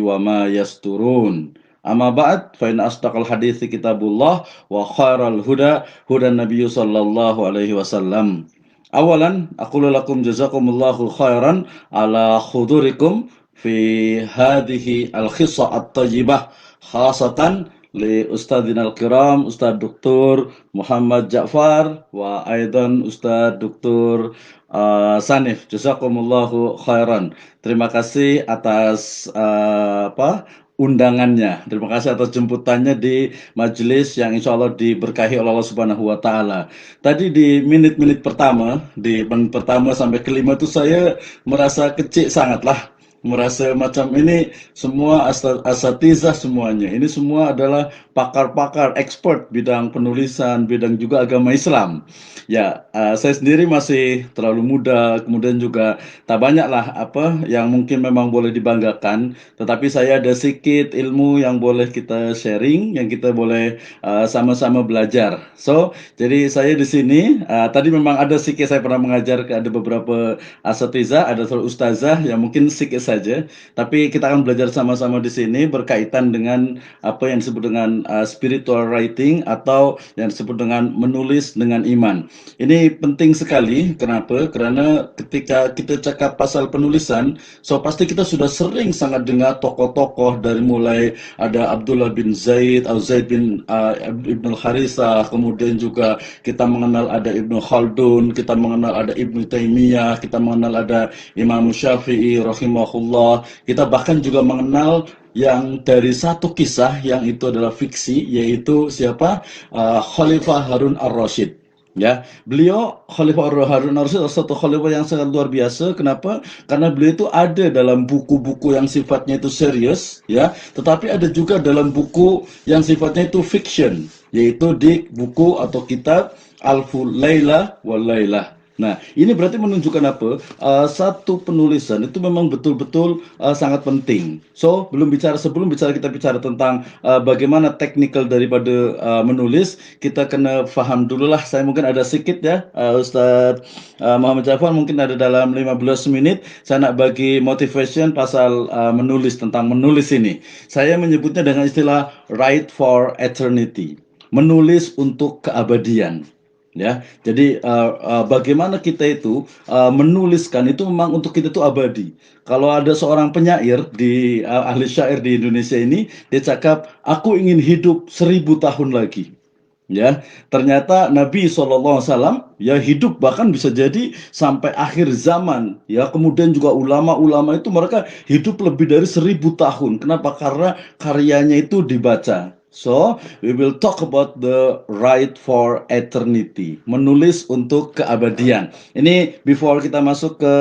wa ma yasturun. Amma ba'd fa inna asdaqal hadithi kitabullah wa khairal huda hudan nabiyyu sallallahu alaihi wasallam. Awalan aqulu lakum jazakumullahu khairan ala khudurikum fi hadhihi al-khissa at-tayyibah khasatan li ustadzina al-kiram Ustadz Dr. Muhammad Ja'far wa aidan Ustadz Dr. Sanif. Jazakumullahu khairan. Terima kasih atas undangannya. Terima kasih atas jemputannya di majelis yang insya Allah diberkahi oleh Allah Subhanahu wa Ta'ala. Tadi di menit-menit pertama, di menit pertama sampai kelima itu saya merasa kecil sangatlah. Merasa macam ini semua asatizah semuanya. Ini semua adalah pakar-pakar, expert bidang penulisan, bidang juga agama Islam. Ya, saya sendiri masih terlalu muda, kemudian juga tak banyaklah apa yang mungkin memang boleh dibanggakan, tetapi saya ada sedikit ilmu yang boleh kita sharing, yang kita boleh sama-sama belajar. So, jadi saya di sini, tadi memang ada sedikit saya pernah mengajar ke ada beberapa asatidzah, ada seorang ustazah yang mungkin sedikit saja, tapi kita akan belajar sama-sama di sini berkaitan dengan apa yang disebut dengan spiritual writing atau yang disebut dengan menulis dengan iman. Ini penting sekali. Kenapa? Karena ketika kita cakap pasal penulisan, so pasti kita sudah sering sangat dengar tokoh-tokoh dari mulai ada Abdullah bin Zaid, atau Zaid bin Ibn al-Harithah, kemudian juga kita mengenal ada Ibnu Khaldun, kita mengenal ada Ibnu Taimiyah, kita mengenal ada Imam Syafi'i rahimahullah, kita bahkan juga mengenal yang dari satu kisah yang itu adalah fiksi, yaitu siapa? Khalifah Harun ar-Rasyid. Ya, beliau Khalifah Harun ar-Rasyid adalah satu khalifah yang sangat luar biasa. Kenapa? Karena beliau itu ada dalam buku-buku yang sifatnya itu serius, ya, tetapi ada juga dalam buku yang sifatnya itu fiction, yaitu di buku atau kitab Alful Laila wal Lailah. Nah, ini berarti menunjukkan apa? Satu penulisan itu memang betul-betul sangat penting. So, sebelum kita bicara tentang bagaimana teknikal daripada menulis, kita kena faham dulu lah. Saya mungkin ada sedikit ya, Ustadz Muhammad Jafar mungkin ada dalam 15 menit. Saya nak bagi motivation pasal menulis, tentang menulis ini. Saya menyebutnya dengan istilah write for eternity. Menulis untuk keabadian. Ya, jadi bagaimana kita itu menuliskan itu memang untuk kita itu abadi. Kalau ada seorang penyair di ahli syair di Indonesia ini, dia cakap, aku ingin hidup 1000 tahun lagi. Ya, ternyata Nabi SAW ya hidup bahkan bisa jadi sampai akhir zaman. Ya, kemudian juga ulama-ulama itu mereka hidup lebih dari 1000 tahun. Kenapa? Karena karyanya itu dibaca. So, we will talk about the right for eternity. Menulis untuk keabadian. Ini before kita masuk ke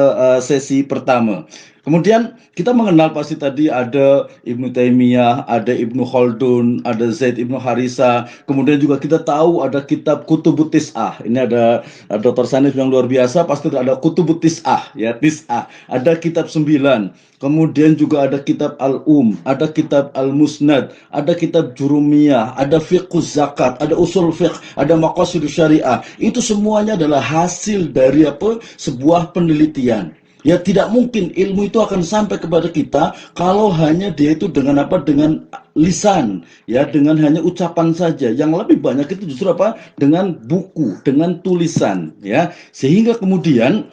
sesi pertama. Kemudian kita mengenal pasti tadi ada Ibnu Taimiyah, ada Ibnu Khaldun, ada Zaid Ibnu Harithah. Kemudian juga kita tahu ada kitab Kutubut Tis'ah. Ini ada Dr. Sanif yang luar biasa, pasti ada Kutubut Tis'ah, ya, Tis'ah. Ada kitab 9. Kemudian juga ada kitab ada kitab Al-Musnad, ada kitab Jurumiyah, ada Fiqhus Zakat, ada Usul Fiqh, ada Maqasidus Syariah. Itu semuanya adalah hasil dari apa? Sebuah penelitian. Ya, tidak mungkin ilmu itu akan sampai kepada kita kalau hanya dia itu dengan apa? Dengan lisan, ya, dengan hanya ucapan saja. Yang lebih banyak itu justru apa? Dengan buku, dengan tulisan, ya. Sehingga kemudian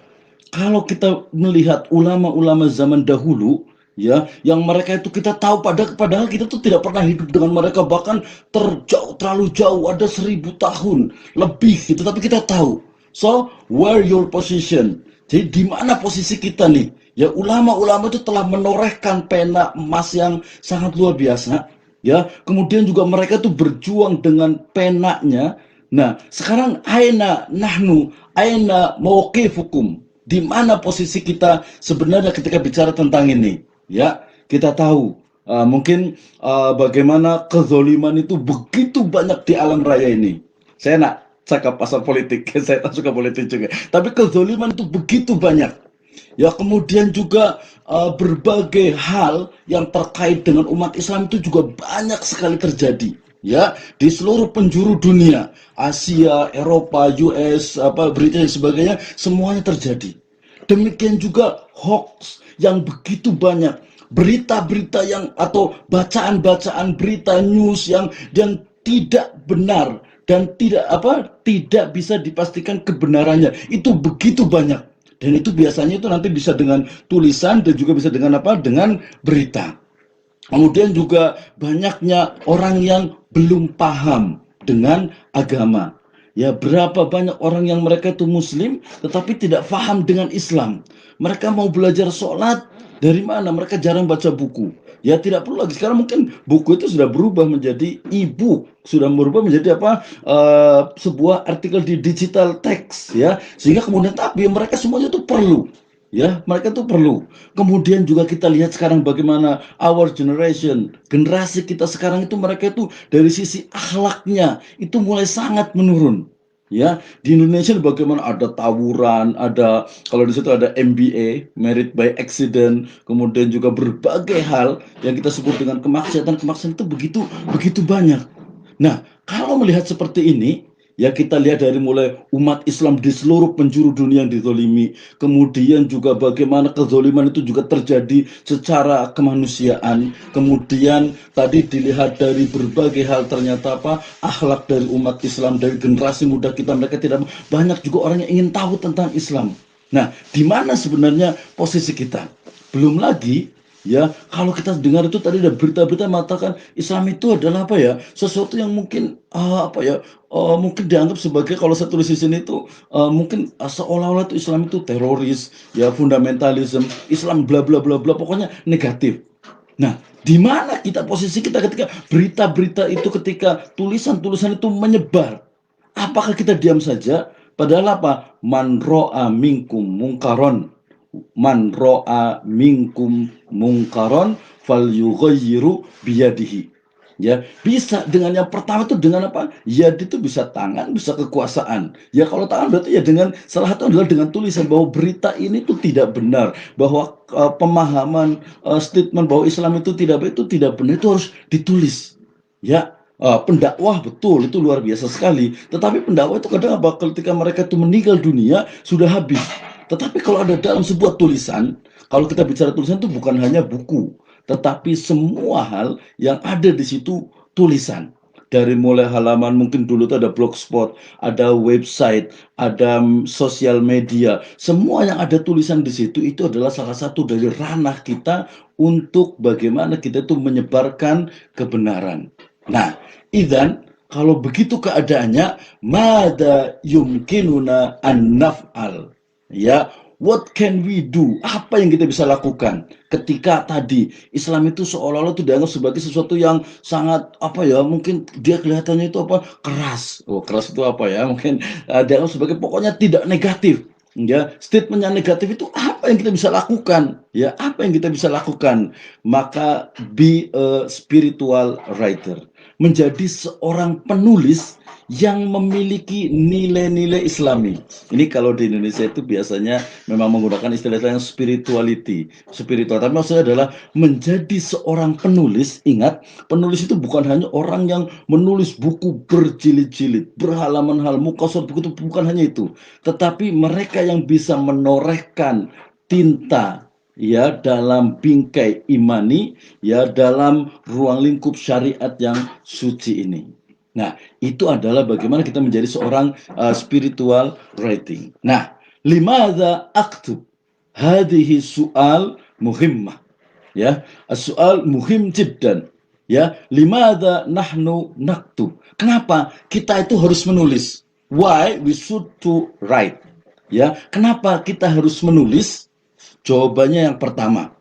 kalau kita melihat ulama-ulama zaman dahulu, ya, yang mereka itu kita tahu padahal kita tuh tidak pernah hidup dengan mereka, bahkan terlalu jauh, ada 1000 tahun lebih gitu, tapi kita tahu. So, where your position? Jadi di mana posisi kita nih? Ya, ulama-ulama itu telah menorehkan pena emas yang sangat luar biasa. Ya, kemudian juga mereka tuh berjuang dengan penanya. Nah, sekarang aina nahnu, aina mauqifukum? Di mana posisi kita sebenarnya ketika bicara tentang ini? Ya, kita tahu mungkin bagaimana kezoliman itu begitu banyak di alam raya ini. Saya nak cakap pasal politik, saya tak suka politik juga. Tapi kezoliman itu begitu banyak. Ya, kemudian juga berbagai hal yang terkait dengan umat Islam itu juga banyak sekali terjadi. Ya, di seluruh penjuru dunia, Asia, Eropa, US, British dan sebagainya, semuanya terjadi. Demikian juga hoax yang begitu banyak. berita-berita yang atau bacaan-bacaan berita news yang tidak benar dan tidak bisa dipastikan kebenarannya itu begitu banyak, dan itu biasanya itu nanti bisa dengan tulisan dan juga bisa dengan berita. Kemudian juga banyaknya orang yang belum paham dengan agama. Ya, berapa banyak orang yang mereka itu muslim tetapi tidak paham dengan Islam. Mereka mau belajar sholat dari mana? Mereka jarang baca buku. Ya tidak perlu lagi. Sekarang mungkin buku itu sudah berubah menjadi e-book, sudah berubah menjadi sebuah artikel di digital text ya. Sehingga kemudian tapi mereka semuanya itu perlu. Ya, mereka tuh perlu. Kemudian juga kita lihat sekarang bagaimana our generation, generasi kita sekarang itu mereka itu dari sisi akhlaknya itu mulai sangat menurun. Ya, di Indonesia bagaimana ada tawuran, ada kalau di situ ada MBA, married by accident, kemudian juga berbagai hal yang kita sebut dengan kemaksiatan itu begitu begitu banyak. Nah, kalau melihat seperti ini, ya kita lihat dari mulai umat Islam di seluruh penjuru dunia yang dizolimi, kemudian juga bagaimana kezoliman itu juga terjadi secara kemanusiaan, kemudian tadi dilihat dari berbagai hal ternyata akhlak dari umat Islam, dari generasi muda kita, mereka tidak banyak juga orang yang ingin tahu tentang Islam. Nah, di mana sebenarnya posisi kita? Belum lagi ya, kalau kita dengar itu tadi ada berita-berita mengatakan Islam itu adalah sesuatu yang mungkin mungkin dianggap sebagai, kalau saya tulis di sini itu mungkin seolah-olah itu Islam itu teroris, ya fundamentalisme, Islam bla bla bla bla, pokoknya negatif. Nah, di mana posisi kita ketika berita-berita itu, ketika tulisan-tulisan itu menyebar? Apakah kita diam saja? Padahal apa? Man ro'a minkum mungkaron, man ro'a minkum mungkaron fal yughayyiru biyadihi. Ya, bisa dengan yang pertama itu dengan apa? Yad itu bisa tangan, bisa kekuasaan. Ya kalau tangan berarti ya dengan salah satu adalah dengan tulisan bahwa berita ini tuh tidak benar, bahwa pemahaman statement bahwa Islam itu tidak baik, itu tidak benar, itu harus ditulis. Ya, pendakwah betul itu luar biasa sekali. Tetapi pendakwah itu kadang ketika mereka itu meninggal dunia sudah habis. Tetapi kalau ada dalam sebuah tulisan, kalau kita bicara tulisan itu bukan hanya buku, tetapi semua hal yang ada di situ tulisan. Dari mulai halaman, mungkin dulu itu ada blogspot, ada website, ada sosial media. Semua yang ada tulisan di situ itu adalah salah satu dari ranah kita untuk bagaimana kita itu menyebarkan kebenaran. Nah, idzan kalau begitu keadaannya, mada yumkinuna an naf'al. Ya, what can we do? Apa yang kita bisa lakukan ketika tadi Islam itu seolah-olah itu dianggap sebagai sesuatu yang sangat mungkin dia kelihatannya itu keras. Oh, keras itu mungkin dianggap sebagai pokoknya tidak negatif. Ya, statement yang negatif itu apa yang kita bisa lakukan? Ya, apa yang kita bisa lakukan? Maka be a spiritual writer, menjadi seorang penulis yang memiliki nilai-nilai Islami. Ini kalau di Indonesia itu biasanya memang menggunakan istilah yang spirituality, spiritual. Tapi maksudnya adalah menjadi seorang penulis. Ingat, penulis itu bukan hanya orang yang menulis buku berjilid-jilid, berhalaman-halaman, muka surat buku, itu bukan hanya itu. Tetapi mereka yang bisa menorehkan tinta ya dalam bingkai imani, ya dalam ruang lingkup syariat yang suci ini. Nah, itu adalah bagaimana kita menjadi seorang spiritual writing. Nah, limadza aktub? Hadhihi su'al muhimmah. Ya, soal muhim jiddan. Ya, limadza nahnu naktub? Kenapa kita itu harus menulis? Why we should to write? Ya, kenapa kita harus menulis? Jawabannya yang pertama.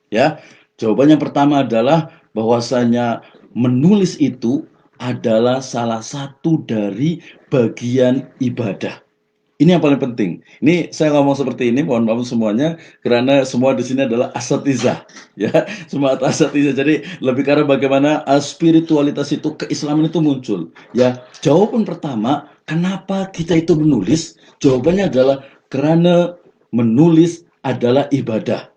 Ya, jawabannya yang pertama adalah bahwasanya menulis itu adalah salah satu dari bagian ibadah. Ini yang paling penting. Ini saya ngomong seperti ini, mohon maaf semuanya, karena semua di sini adalah asatizah, ya, semua asatizah. Jadi lebih karena bagaimana spiritualitas itu, keislaman itu muncul. Ya, jawaban pertama, kenapa kita itu menulis? Jawabannya adalah karena menulis adalah ibadah.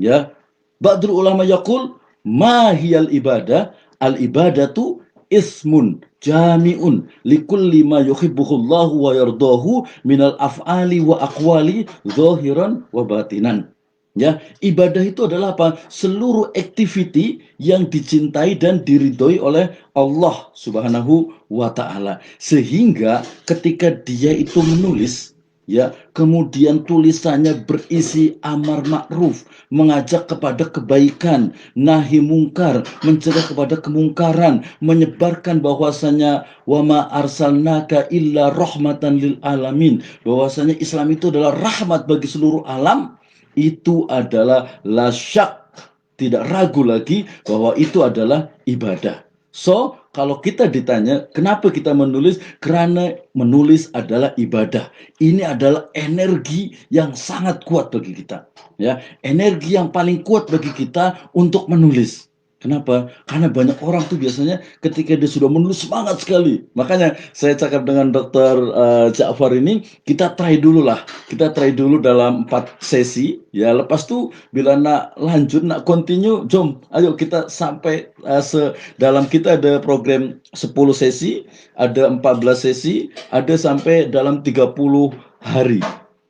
Ya, ba'dul ulama yaqul ma hiyal ibadah? Al ibadatu ismun jami'un likulli ma yuhibbuhullahu wa yardahu minal af'ali wa aqwali zahiran wa batinan. Ya, ibadah itu adalah apa? Seluruh activity yang dicintai dan diridhoi oleh Allah Subhanahu wa taala. Sehingga ketika dia itu menulis, ya, kemudian tulisannya berisi amar ma'ruf, mengajak kepada kebaikan, nahi mungkar, mencegah kepada kemungkaran, menyebarkan bahwasanya wa ma arsalnaka illa rahmatan lil alamin, bahwasanya Islam itu adalah rahmat bagi seluruh alam. Itu adalah lasyak, tidak ragu lagi bahwa itu adalah ibadah. So, kalau kita ditanya kenapa kita menulis, karena menulis adalah ibadah. Ini adalah energi yang sangat kuat bagi kita, ya, energi yang paling kuat bagi kita untuk menulis. Kenapa? Karena banyak orang tuh biasanya ketika dia sudah menulis semangat sekali. Makanya saya cakap dengan Dokter Ja'far ini, kita try dulu lah. Kita try dulu dalam 4 sesi. Ya, lepas tuh bila nak lanjut, nak continue, jom. Ayo kita sampai dalam kita ada program 10 sesi, ada 14 sesi, ada sampai dalam 30 hari.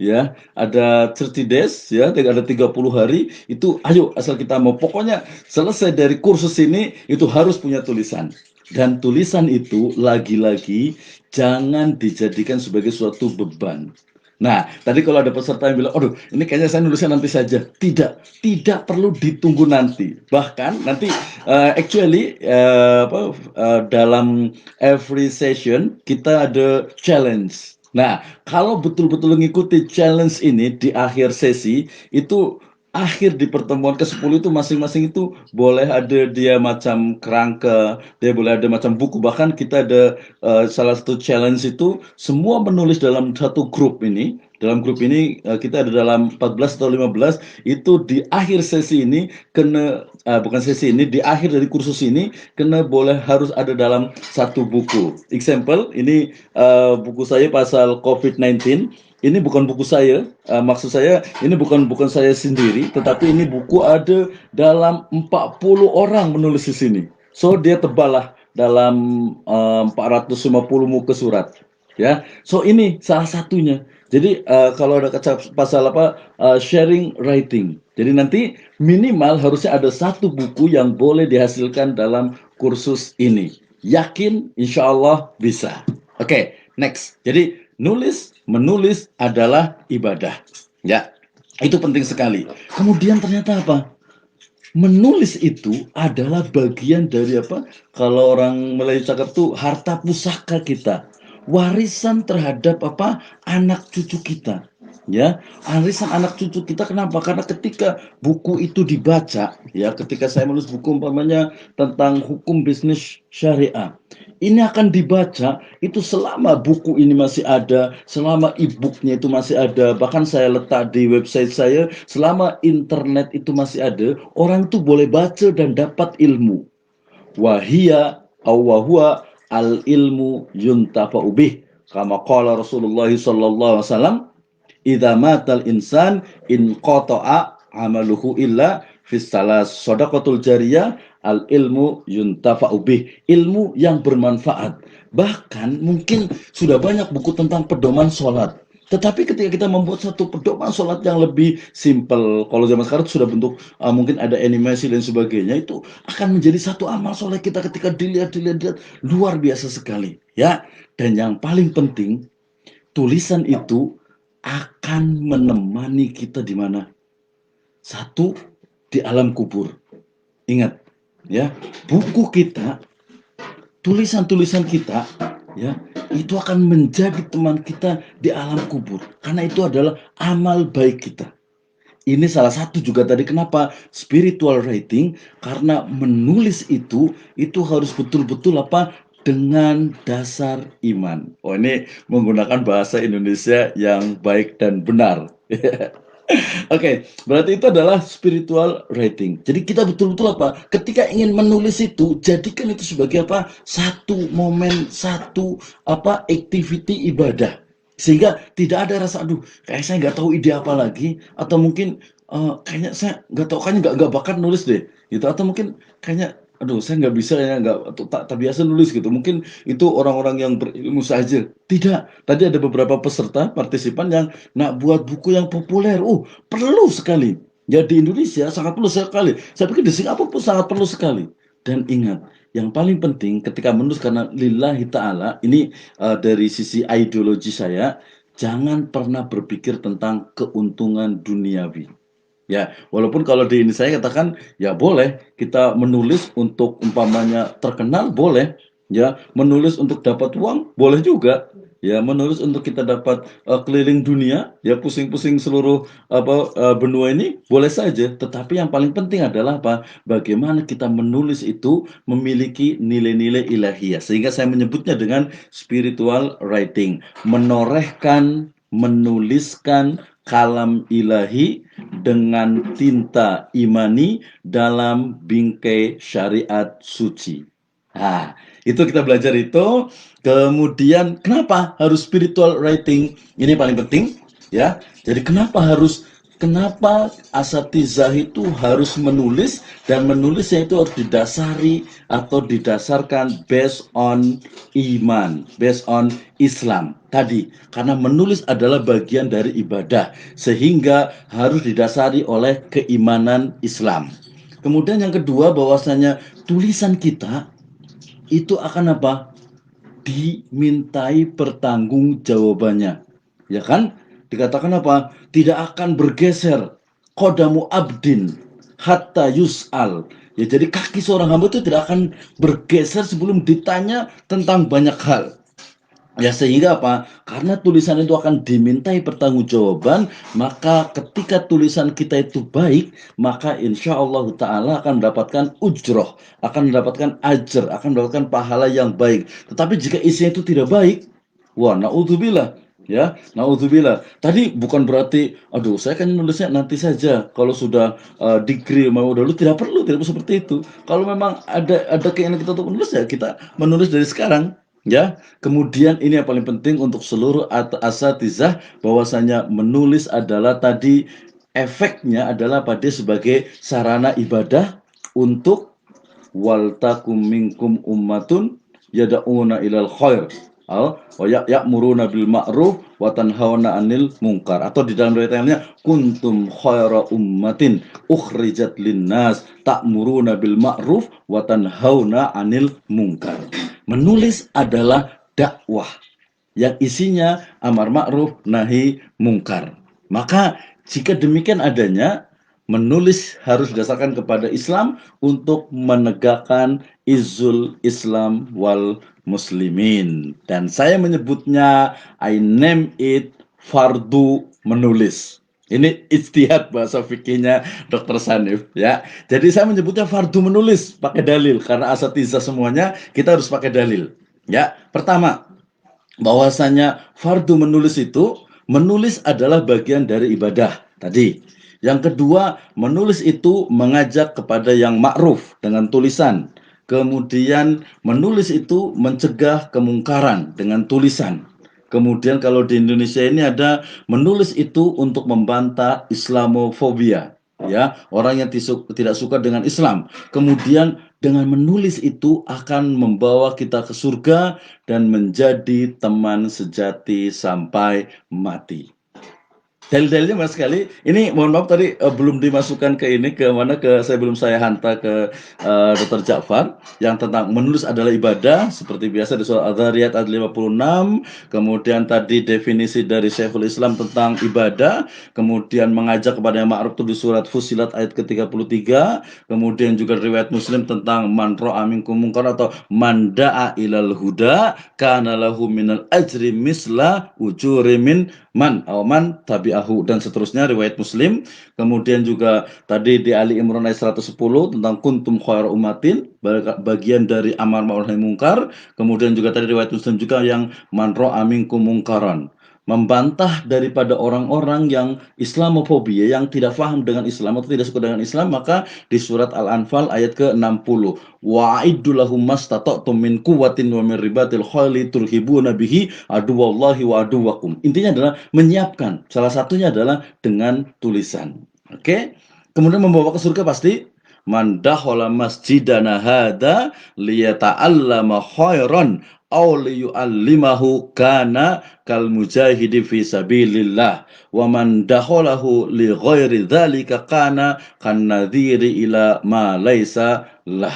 Ya, ada 30 days, ya, ada 30 hari. Itu ayo asal kita mau, pokoknya selesai dari kursus ini itu harus punya tulisan. Dan tulisan itu lagi-lagi jangan dijadikan sebagai suatu beban. Nah, tadi kalau ada peserta yang bilang, aduh, ini kayaknya saya nulisnya nanti saja. Tidak perlu ditunggu nanti. Bahkan nanti actually dalam every session kita ada challenge. Nah, kalau betul-betul mengikuti challenge ini di akhir sesi, itu akhir di pertemuan ke-10 itu masing-masing itu boleh ada dia macam kerangka, dia boleh ada macam buku. Bahkan kita ada salah satu challenge itu semua menulis dalam satu grup ini. Dalam grup ini kita ada dalam 14 atau 15, itu di akhir sesi ini kena bukan sesi ini, di akhir dari kursus ini kena boleh harus ada dalam satu buku. Example, ini buku saya pasal COVID-19. Ini bukan buku saya, maksud saya ini bukan saya sendiri, tetapi ini buku ada dalam 40 orang menulis di sini. So dia tebal lah dalam 450 muka surat. Ya, so ini salah satunya. Jadi kalau ada pasal apa sharing writing. Jadi nanti minimal harusnya ada satu buku yang boleh dihasilkan dalam kursus ini. Yakin, insya Allah bisa. Oke, next. Jadi menulis adalah ibadah. Ya, itu penting sekali. Kemudian ternyata apa? Menulis itu adalah bagian dari apa? Kalau orang Melayu cakap tuh harta pusaka kita. Warisan terhadap apa? Anak cucu kita. Ya, warisan anak cucu kita. Kenapa? Karena ketika buku itu dibaca, ya, ketika saya menulis buku umpamanya tentang hukum bisnis syariah, ini akan dibaca itu selama buku ini masih ada, selama e-booknya itu masih ada, bahkan saya letak di website saya, selama internet itu masih ada, orang itu boleh baca dan dapat ilmu. Wahia awwahua al ilmu yuntafa'u bih, kama qala Rasulullah sallallahu alaihi wasallam, idza matal insan in qata'a amaluhu illa fis salas sadaqatul jariyah al ilmu yuntafa'u bih, ilmu yang bermanfaat. Bahkan mungkin sudah banyak buku tentang pedoman sholat, tetapi ketika kita membuat satu pedoman sholat yang lebih simple, kalau zaman sekarang sudah bentuk mungkin ada animasi dan sebagainya, itu akan menjadi satu amal sholat kita ketika dilihat luar biasa sekali, ya. Dan yang paling penting, tulisan itu akan menemani kita di mana? Satu, di alam kubur. Ingat, ya, buku kita, tulisan-tulisan kita, ya, itu akan menjadi teman kita di alam kubur. Karena itu adalah amal baik kita. Ini salah satu juga tadi kenapa spiritual writing, karena menulis itu harus betul-betul apa? Dengan dasar iman. Oh, ini menggunakan bahasa Indonesia yang baik dan benar. Oke, berarti itu adalah spiritual writing. Jadi kita betul-betul apa? Ketika ingin menulis itu, jadikan itu sebagai apa? Satu momen, satu apa? Activity ibadah. Sehingga tidak ada rasa, aduh, kayak saya nggak tahu ide apa lagi, atau mungkin kayaknya saya nggak tahu, kayaknya nggak bakat nulis deh, gitu. Atau mungkin kayaknya, aduh, saya nggak bisa ya, nggak tak biasa nulis gitu. Mungkin itu orang-orang yang berilmu saja. Tidak. Tadi ada beberapa peserta partisipan yang nak buat buku yang populer. Perlu sekali. Ya di Indonesia sangat perlu sekali. Saya pikir di Singapura pun sangat perlu sekali. Dan ingat, yang paling penting ketika menulis karena lillahi ta'ala, ini dari sisi ideologi saya, jangan pernah berpikir tentang keuntungan duniawi. Ya, walaupun kalau di ini saya katakan ya boleh kita menulis untuk umpamanya terkenal boleh, ya menulis untuk dapat uang boleh juga, ya menulis untuk kita dapat keliling dunia, ya pusing-pusing seluruh benua ini boleh saja. Tetapi yang paling penting adalah apa? Bagaimana kita menulis itu memiliki nilai-nilai ilahiyah. Sehingga saya menyebutnya dengan spiritual writing, menorehkan, menuliskan kalam ilahi dengan tinta imani dalam bingkai syariat suci. Nah, itu kita belajar itu. Kemudian kenapa harus spiritual writing? Ini paling penting, ya. Jadi kenapa asatizah itu harus menulis, dan menulisnya itu harus didasari atau didasarkan based on iman, based on Islam tadi, karena menulis adalah bagian dari ibadah sehingga harus didasari oleh keimanan Islam. Kemudian yang kedua, bahwasanya tulisan kita itu akan apa? Dimintai pertanggungjawabannya. Ya kan? Dikatakan apa? Tidak akan bergeser kodamu abdin hatta yus'al. Ya, jadi kaki seorang hamba itu tidak akan bergeser sebelum ditanya tentang banyak hal. Ya sehingga apa? Karena tulisan itu akan dimintai pertanggungjawaban, maka ketika tulisan kita itu baik, maka insya Allah Ta'ala akan mendapatkan ujroh, akan mendapatkan ajar, akan mendapatkan pahala yang baik. Tetapi jika isinya itu tidak baik, wah naudzubillah, ya naudzubillah. Tadi bukan berarti, aduh saya kan nulisnya nanti saja kalau sudah degree mau dulu, tidak perlu seperti itu. Kalau memang ada keinginan kita untuk menulis, ya kita menulis dari sekarang. Ya, kemudian ini yang paling penting untuk seluruh asatizah, bahwasanya menulis adalah tadi efeknya adalah pada sebagai sarana ibadah untuk waltakum minkum ummatun yad'una ilal khair wa ya'muruna bil ma'ruf wa tanhauna 'anil munkar, atau di dalam riwayat lainnya kuntum khaira ummatin ukhrijat linnas ta'muruna bil ma'ruf wa tanhauna 'anil munkar. Menulis adalah dakwah yang isinya amar ma'ruf nahi mungkar. Maka jika demikian adanya, menulis harus didasarkan kepada Islam untuk menegakkan izul Islam wal muslimin. Dan saya menyebutnya, I name it fardu menulis. Ini ijtihad bahasa fikihnya Dr. Sanif, ya. Jadi saya menyebutnya fardu menulis pakai dalil, karena asatizah semuanya kita harus pakai dalil. Ya, pertama, bahwasanya fardu menulis adalah bagian dari ibadah tadi. Yang kedua, menulis itu mengajak kepada yang ma'ruf dengan tulisan. Kemudian menulis itu mencegah kemungkaran dengan tulisan. Kemudian kalau di Indonesia ini ada menulis itu untuk membantah Islamofobia, ya, orang yang tidak suka dengan Islam. Kemudian dengan menulis itu akan membawa kita ke surga dan menjadi teman sejati sampai mati. Dalil-dalilnya banyak sekali. Ini mohon maaf tadi belum dimasukkan ke ini, ke mana, belum saya hantar ke Dr. Ja'far, yang tentang menulis adalah ibadah seperti biasa di surah Adz-Dzariyat ayat 56. Kemudian tadi definisi dari Syekhul Islam tentang ibadah, kemudian mengajak kepada yang ma'ruf itu di surat Fussilat ayat ke-33. Kemudian juga riwayat Muslim tentang man ra'a minkum munkar atau man da'a ilal huda kana lahu minal ajri misla ujuri min man tabi'ahu, dan seterusnya riwayat Muslim. Kemudian juga tadi di Ali Imran ayat 110 tentang kuntum khaira ummatin, bagian dari amar ma'ruf nahi mungkar. Kemudian juga tadi riwayat Muslim juga yang man ra'a minkum mungkaran, membantah daripada orang-orang yang Islamofobia, yang tidak paham dengan Islam atau tidak suka dengan Islam. Maka di surat Al-Anfal ayat ke-60, wa'iddu lahum mastata'tum min quwwatin wa min ribatil khayli turhibuna bihi aduwallahi wa aduwakum. Intinya adalah menyiapkan. Salah satunya adalah dengan tulisan. Oke? Kemudian membawa ke surga pasti. Man dakhala masjidana hadza liyata'allama khairan aw liyu'allimahu kana kal mujahidi fi sabilillah wa man dakhalahu li ghairi dzalika kana kan nadhiri ila ma laisa lah.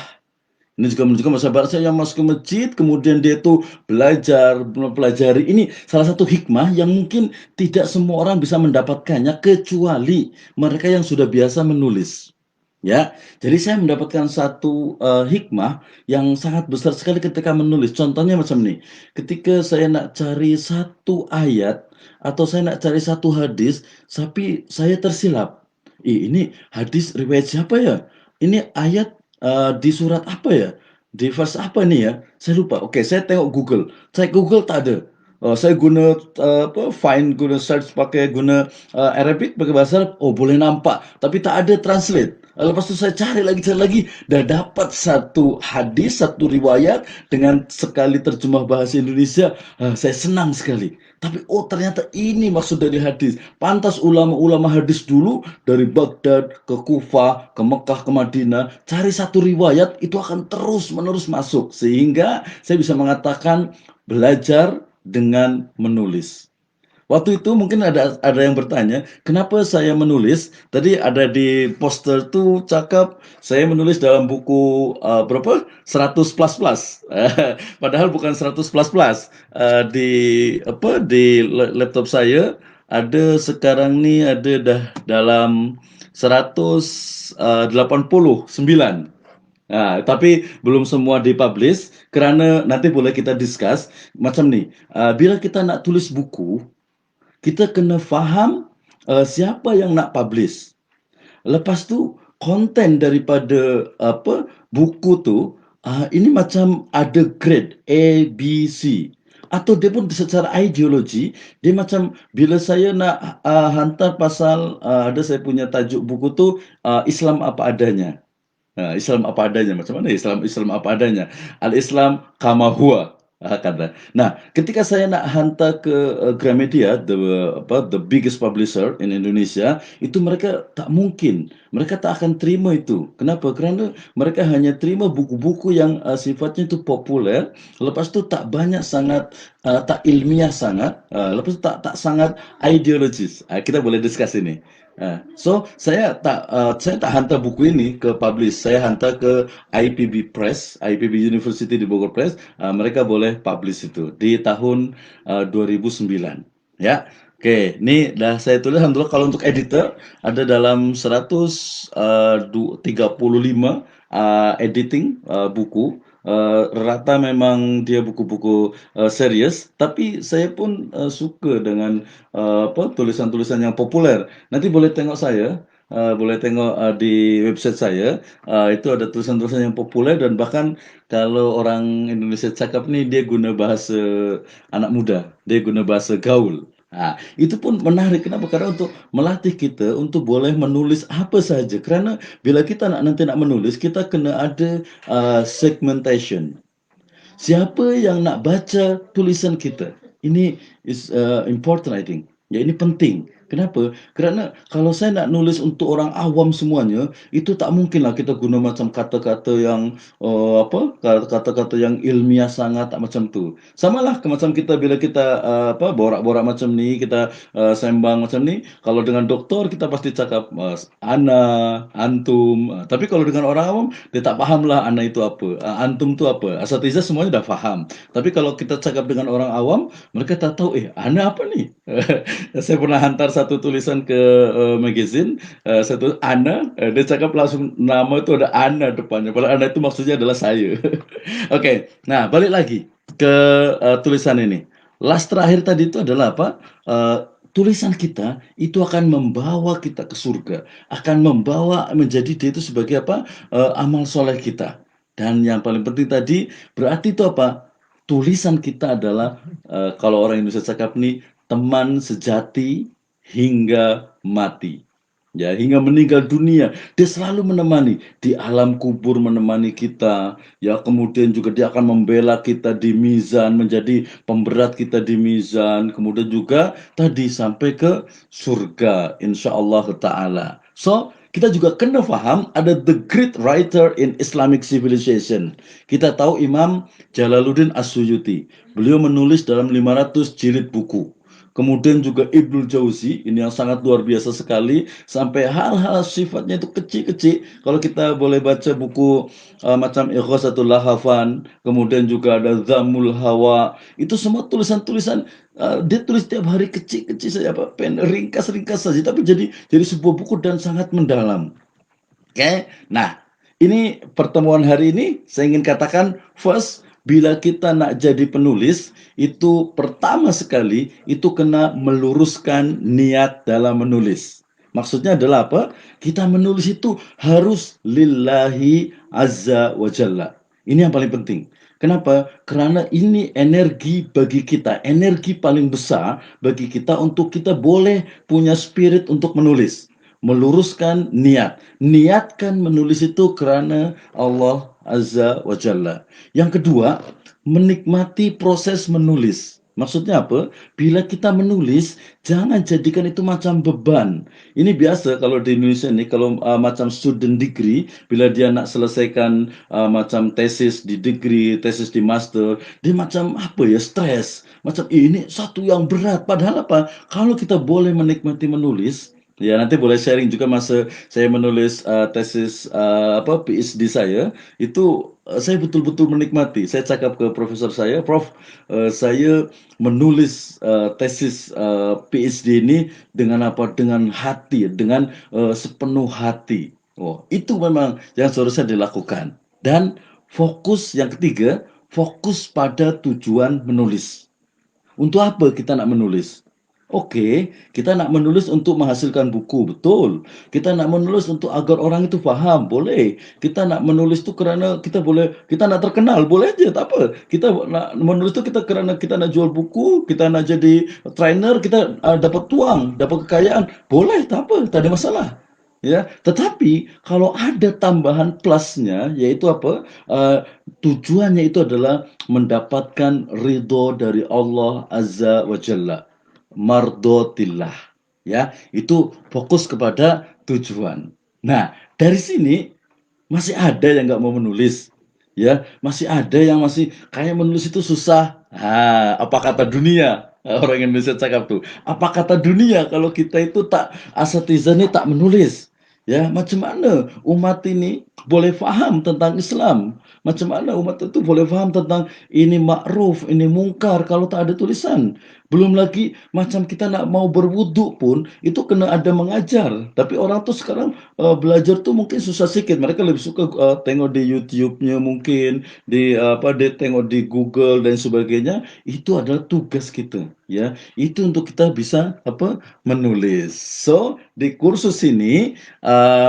Ini juga menunjukkan bahwa sahabat saya yang masuk ke masjid, kemudian dia itu belajar, mempelajari. Ini salah satu hikmah yang mungkin tidak semua orang bisa mendapatkannya kecuali mereka yang sudah biasa menulis. Ya, jadi saya mendapatkan satu hikmah yang sangat besar sekali ketika menulis. Contohnya macam ini, ketika saya nak cari satu ayat atau saya nak cari satu hadis, tapi saya tersilap. Ini hadis riwayat siapa ya? Ini ayat di surat apa ya? Di verse apa nih ya? Saya lupa. Oke, saya tengok Google. Saya Google tak ada. Saya guna find, guna search pakai guna Arabic pakai bahasa Arab. Oh, boleh nampak, tapi tak ada translate. Lepas tu saya cari lagi, dah dapat satu hadis, satu riwayat dengan sekali terjemah bahasa Indonesia. Saya senang sekali. Tapi oh ternyata ini maksud dari hadis. Pantas ulama-ulama hadis dulu dari Baghdad ke Kufah, ke Mekah, ke Madinah, cari satu riwayat itu akan terus-menerus masuk. Sehingga saya bisa mengatakan belajar dengan menulis. Waktu itu mungkin ada yang bertanya, kenapa saya menulis? Tadi ada di poster tuh cakap saya menulis dalam buku berapa? 100 plus plus. Padahal bukan 100 plus plus. Di laptop saya ada sekarang nih ada dah dalam 189. Nah, tapi belum semua dipublish karena nanti boleh kita discuss macam nih. Bila kita nak tulis buku, kita kena faham siapa yang nak publish. Lepas tu konten daripada buku tu ini macam ada grade A, B, C. Atau dia pun secara ideologi dia macam bila saya nak hantar pasal ada saya punya tajuk buku tu Islam apa adanya. Islam apa adanya. Macam mana Islam apa adanya? Al-Islam kama huwa. Kata. Nah, ketika saya nak hantar ke Gramedia, the biggest publisher in Indonesia, itu mereka tak mungkin. Mereka tak akan terima itu. Kenapa? Kerana mereka hanya terima buku-buku yang sifatnya itu populer, lepas tu tak banyak sangat tak ilmiah sangat, lepas tu tak sangat ideologis. Kita boleh discuss ini. Saya tak hantar buku ini ke publish, saya hantar ke IPB Press, IPB University di Bogor Press. Mereka boleh publish itu di tahun 2009. Ya, oke, ini dah saya tulis. Alhamdulillah kalau untuk editor ada dalam 135 editing buku. Rata memang dia buku-buku serius, tapi saya pun suka dengan tulisan-tulisan yang populer. Nanti boleh tengok saya, boleh tengok di website saya, itu ada tulisan-tulisan yang populer dan bahkan kalau orang Indonesia cakap nih dia guna bahasa anak muda, dia guna bahasa gaul. Itu pun menarik. Kenapa? Karena untuk melatih kita untuk boleh menulis apa saja. Kerana bila kita nanti nak menulis, kita kena ada segmentation. Siapa yang nak baca tulisan kita? Ini is important I think. Ya, ini penting. Kenapa? Kerana kalau saya nak nulis untuk orang awam semuanya, itu tak mungkinlah kita guna macam kata-kata yang kata-kata yang ilmiah sangat tak macam tu. Samalah macam kita bila kita borak-borak macam ni, kita sembang macam ni, kalau dengan doktor kita pasti cakap ana, antum. Tapi kalau dengan orang awam dia tak fahamlah ana itu apa, antum tu apa. Asatizah semuanya dah faham. Tapi kalau kita cakap dengan orang awam, mereka tak tahu ana apa ni. Saya pernah hantar satu tulisan ke magazine, satu ana, dia cakap langsung nama itu ada ana depannya. Padahal ana itu maksudnya adalah saya. Oke, nah balik lagi ke tulisan ini. Last terakhir tadi itu adalah apa? Tulisan kita itu akan membawa kita ke surga, akan membawa menjadi dia itu sebagai apa? Amal soleh kita. Dan yang paling penting tadi berarti itu apa? Tulisan kita adalah kalau orang Indonesia cakap nih teman sejati hingga mati. Ya, hingga meninggal dunia, dia selalu menemani di alam kubur, menemani kita. Ya, kemudian juga dia akan membela kita di mizan, menjadi pemberat kita di mizan. Kemudian juga tadi sampai ke surga, insya Allah Ta'ala. So, kita juga kena faham ada the great writer in Islamic civilization. Kita tahu Imam Jalaluddin As-Suyuti. Beliau menulis dalam 500 jilid buku. Kemudian juga Ibnul Jauzi, ini yang sangat luar biasa sekali, sampai hal-hal sifatnya itu kecil-kecil. Kalau kita boleh baca buku macam Ighasatul Lahafan, kemudian juga ada Dhammul Hawa, itu semua tulisan-tulisan dia tulis tiap hari kecil-kecil saja, apa, pen ringkas-ringkas saja, tapi jadi sebuah buku dan sangat mendalam. Oke, nah ini pertemuan hari ini saya ingin katakan first, bila kita nak jadi penulis itu pertama sekali itu kena meluruskan niat dalam menulis. Maksudnya adalah apa? Kita menulis itu harus lillahi azza wa jalla. Ini yang paling penting. Kenapa? Karena ini energi bagi kita, energi paling besar bagi kita untuk kita boleh punya spirit untuk menulis, meluruskan niat. Niatkan menulis itu karena Allah Azza wa Jalla. Yang kedua, menikmati proses menulis. Maksudnya apa? Bila kita menulis, jangan jadikan itu macam beban. Ini biasa kalau di Indonesia nih, kalau macam student degree, bila dia nak selesaikan macam tesis di degree, tesis di master, dia macam apa ya, stres. Macam ini satu yang berat. Padahal apa? Kalau kita boleh menikmati menulis, ya, nanti boleh sharing juga masa saya menulis tesis apa PhD saya, itu saya betul-betul menikmati. Saya cakap ke profesor saya, Prof, saya menulis tesis PhD ini dengan apa? Dengan hati, dengan sepenuh hati. Oh, itu memang yang seharusnya dilakukan. Dan fokus yang ketiga, fokus pada tujuan menulis. Untuk apa kita nak menulis? Oke, kita nak menulis untuk menghasilkan buku, betul. Kita nak menulis untuk agar orang itu faham, boleh. Kita nak menulis itu kerana kita boleh, kita nak terkenal, boleh aja, tak apa. Kita nak menulis itu kita kerana kita nak jual buku, kita nak jadi trainer, kita dapat uang, dapat kekayaan, boleh, tak apa, tak ada masalah. Ya, tetapi kalau ada tambahan plusnya, yaitu apa? Tujuannya itu adalah mendapatkan ridho dari Allah Azza wa Jalla, mardotillah, ya, itu fokus kepada tujuan. Nah, dari sini masih ada yang nggak mau menulis, ya, masih ada yang masih kayak menulis itu susah. Apa kata dunia? Orang Indonesia cakap tuh, apa kata dunia kalau kita itu tak asatizah tak menulis? Ya, macam mana umat ini boleh faham tentang Islam? Macam mana umat itu boleh faham tentang ini makruf, ini mungkar kalau tak ada tulisan? Belum lagi macam kita nak mau berwuduk pun itu kena ada mengajar. Tapi orang tuh sekarang belajar tuh mungkin susah sikit. Mereka lebih suka tengok di YouTube-nya mungkin, di apa dia tengok di Google dan sebagainya. Itu adalah tugas kita, ya. Itu untuk kita bisa apa? Menulis. So, di kursus ini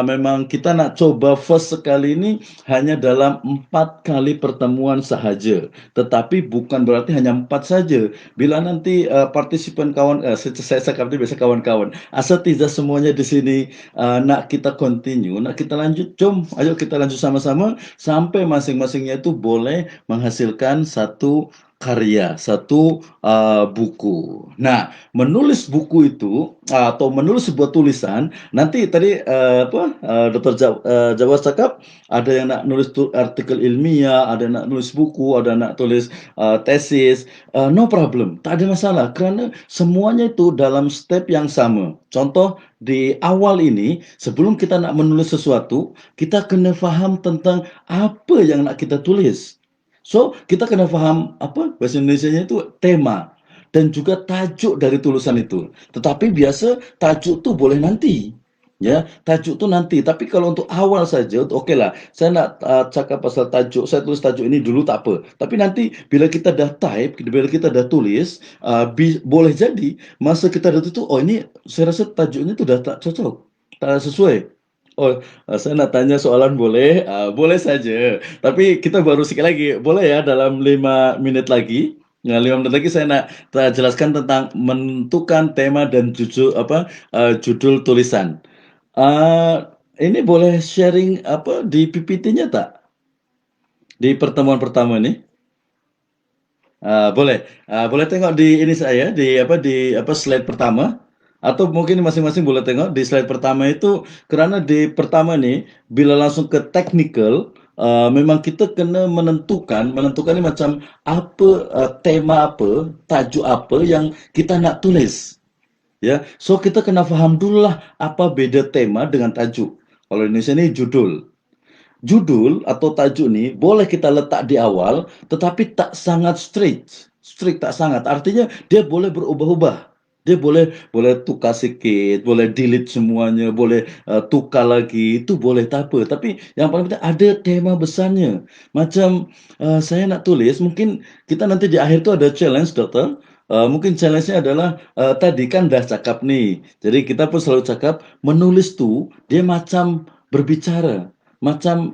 memang kita nak coba first sekali ini hanya dalam 4 kali pertemuan sahaja. Tetapi bukan berarti hanya 4 saja. Bila nanti partisipan saya cakap itu biasa kawan-kawan, asatizah semuanya di sini nak kita continue, nak kita lanjut, jom, ayo kita lanjut sama-sama sampai masing-masingnya itu boleh menghasilkan satu karya, satu buku. Nah, menulis buku itu atau menulis sebuah tulisan, nanti tadi Dr. Jawa cakap ada yang nak nulis artikel ilmiah, ada yang nak nulis buku, ada yang nak tulis tesis, no problem, tak ada masalah kerana semuanya itu dalam step yang sama. Contoh di awal ini, sebelum kita nak menulis sesuatu, kita kena faham tentang apa yang nak kita tulis. So, kita kena faham apa bahasa Indonesianya itu tema dan juga tajuk dari tulisan itu. Tetapi biasa tajuk tuh boleh nanti. Ya, tajuk tuh nanti. Tapi kalau untuk awal saja, oke lah. Saya nak cakap pasal tajuk. Saya tulis tajuk ini dulu tak apa. Tapi nanti bila kita dah type, bila kita dah tulis, boleh jadi masa kita dah tutup. Oh ini, saya rasa tajuknya tuh dah tak cocok, tak sesuai. Oh, saya nak tanya soalan boleh? Boleh saja. Tapi kita baru sikit lagi. Boleh ya dalam 5 menit lagi? Nah, 5 menit lagi saya nak jelaskan tentang menentukan tema dan judul tulisan. Ini boleh sharing apa di PPT-nya tak? Di pertemuan pertama ini? Boleh. Boleh tengok di ini saya di apa slide pertama. Atau mungkin masing-masing boleh tengok di slide pertama itu, karena di pertama nih, bila langsung ke technical, memang kita kena menentukan ini macam apa, tema apa, tajuk apa yang kita nak tulis. Ya, so kita kena faham dulu lah apa beda tema dengan tajuk. Kalau Indonesia ini judul. Judul atau tajuk nih boleh kita letak di awal, tetapi tak sangat strict. Strict tak sangat. Artinya dia boleh berubah-ubah. Dia boleh boleh tukar sikit, boleh delete semuanya, boleh tukar lagi, itu boleh tak apa. Tapi yang paling penting ada tema besarnya. Macam saya nak tulis, mungkin kita nanti di akhir tu ada challenge, dokter. Mungkin challenge-nya adalah tadi kan dah cakap nih. Jadi kita pun selalu cakap menulis tu dia macam berbicara, macam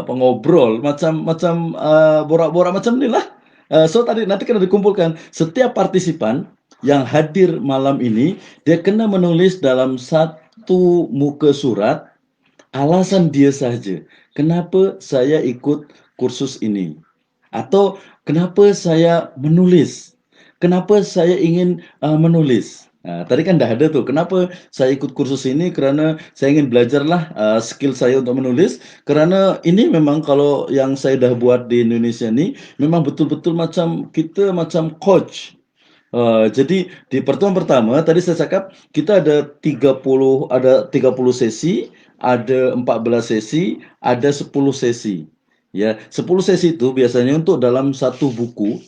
ngobrol, macam macam borak-borak macam inilah. So tadi nanti kena dikumpulkan setiap partisipan yang hadir malam ini dia kena menulis dalam satu muka surat alasan dia saja. Kenapa saya ikut kursus ini? Atau kenapa saya menulis? Kenapa saya ingin menulis? Tadi kan dah ada tuh, kenapa saya ikut kursus ini? Kerana saya ingin belajarlah skill saya untuk menulis. Kerana ini memang kalau yang saya dah buat di Indonesia ni, memang betul-betul macam kita macam coach. Jadi di pertemuan pertama tadi saya cakap kita ada 30 sesi, ada 14 sesi, ada 10 sesi. Ya, 10 sesi itu biasanya untuk dalam satu buku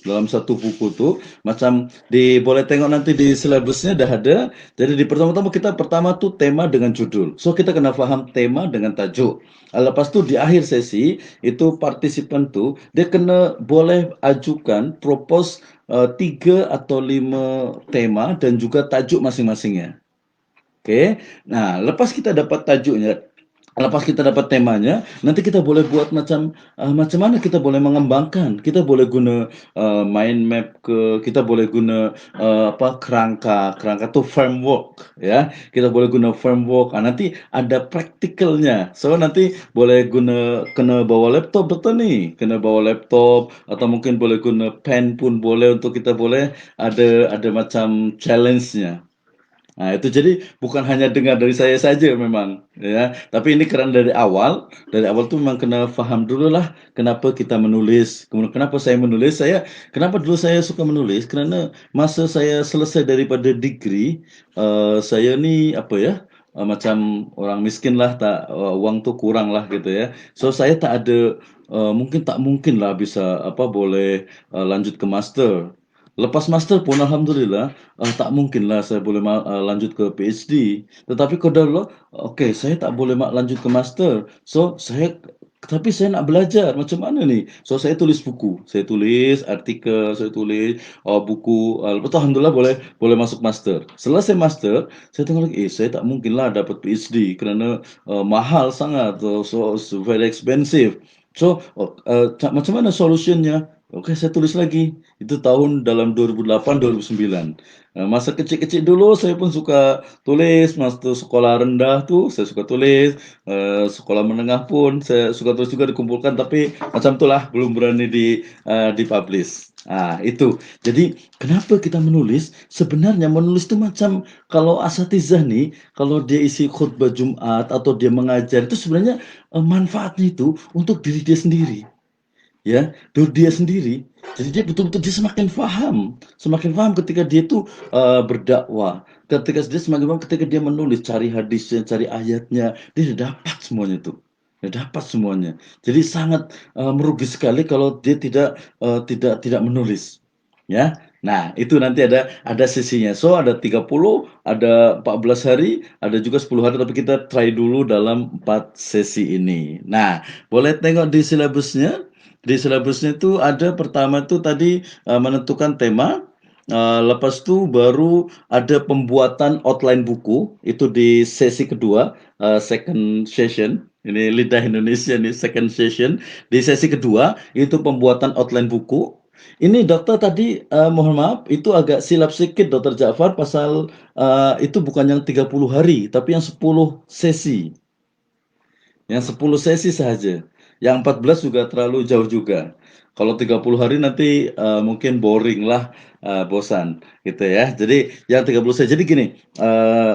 tuh macam boleh tengok nanti di silabusnya dah ada. Jadi di pertama-tama kita pertama tuh tema dengan judul. So kita kena faham tema dengan tajuk. Lepas tu di akhir sesi itu partisipan tuh dia kena boleh ajukan propose 3 atau 5 tema dan juga tajuk masing-masingnya. Oke. Nah, lepas kita dapat temanya, nanti kita boleh buat macam mana kita boleh mengembangkan. Kita boleh guna mind map kita boleh guna kerangka. Kerangka itu framework ya. Kita boleh guna framework. Nanti ada praktikalnya. So nanti boleh kena bawa laptop betul nih. Kena bawa laptop atau mungkin boleh guna pen pun boleh untuk kita boleh ada macam challenge-nya. Nah, itu jadi bukan hanya dengar dari saya saja memang, ya. Tapi ini karena dari awal tuh memang kena faham dulu lah kenapa kita menulis. Kemudian kenapa saya menulis, kenapa dulu saya suka menulis, karena masa saya selesai daripada degree, saya ni apa ya, macam orang miskin lah, wang tuh kurang lah gitu ya. So saya tak ada, tak mungkin lah bisa boleh lanjut ke master. Lepas master pun alhamdulillah, tak mungkinlah saya boleh lanjut ke PhD. Tetapi kalau okey saya tak boleh lanjut ke master. Tapi saya nak belajar macam mana ni? So saya tulis buku, saya tulis artikel, saya tulis buku, lepas tu alhamdulillah boleh masuk master. Selesai master, saya tengok lagi, saya tak mungkinlah dapat PhD kerana mahal sangat, so very expensive. So macam mana solutionnya? Okey, saya tulis lagi. Itu tahun dalam 2008, 2009. Masa kecil-kecil dulu saya pun suka tulis, masa sekolah rendah tu saya suka tulis, sekolah menengah pun saya suka tulis juga dikumpulkan, tapi macam itulah belum berani di-publish. Itu. Jadi kenapa kita menulis? Sebenarnya menulis itu macam kalau asatizah nih, kalau dia isi khutbah Jumat atau dia mengajar itu sebenarnya manfaatnya itu untuk diri dia sendiri. Ya, dia sendiri. Jadi dia betul-betul dia semakin faham ketika dia itu berdakwah, ketika dia semakin faham ketika dia menulis, cari hadisnya, cari ayatnya, dia sudah dapat semuanya itu. Dia dapat semuanya. Jadi sangat merugi sekali kalau dia tidak menulis. Ya. Nah, itu nanti ada sesinya. So ada 30, ada 14 hari, ada juga 10 hari, tapi kita try dulu dalam 4 sesi ini. Nah, boleh tengok di silabusnya. Di silabusnya itu ada pertama itu tadi menentukan tema, lepas itu baru ada pembuatan outline buku, itu di sesi kedua, second session. Ini lidah Indonesia nih, second session. Di sesi kedua itu pembuatan outline buku. Ini dokter tadi mohon maaf itu agak silap sedikit Dokter Ja'far pasal itu bukan yang 30 hari, tapi yang 10 sesi. Yang 10 sesi saja. Yang 14 juga terlalu jauh juga. Kalau 30 hari nanti, mungkin boring lah, bosan, gitu ya. Jadi yang 30 saja. Jadi gini,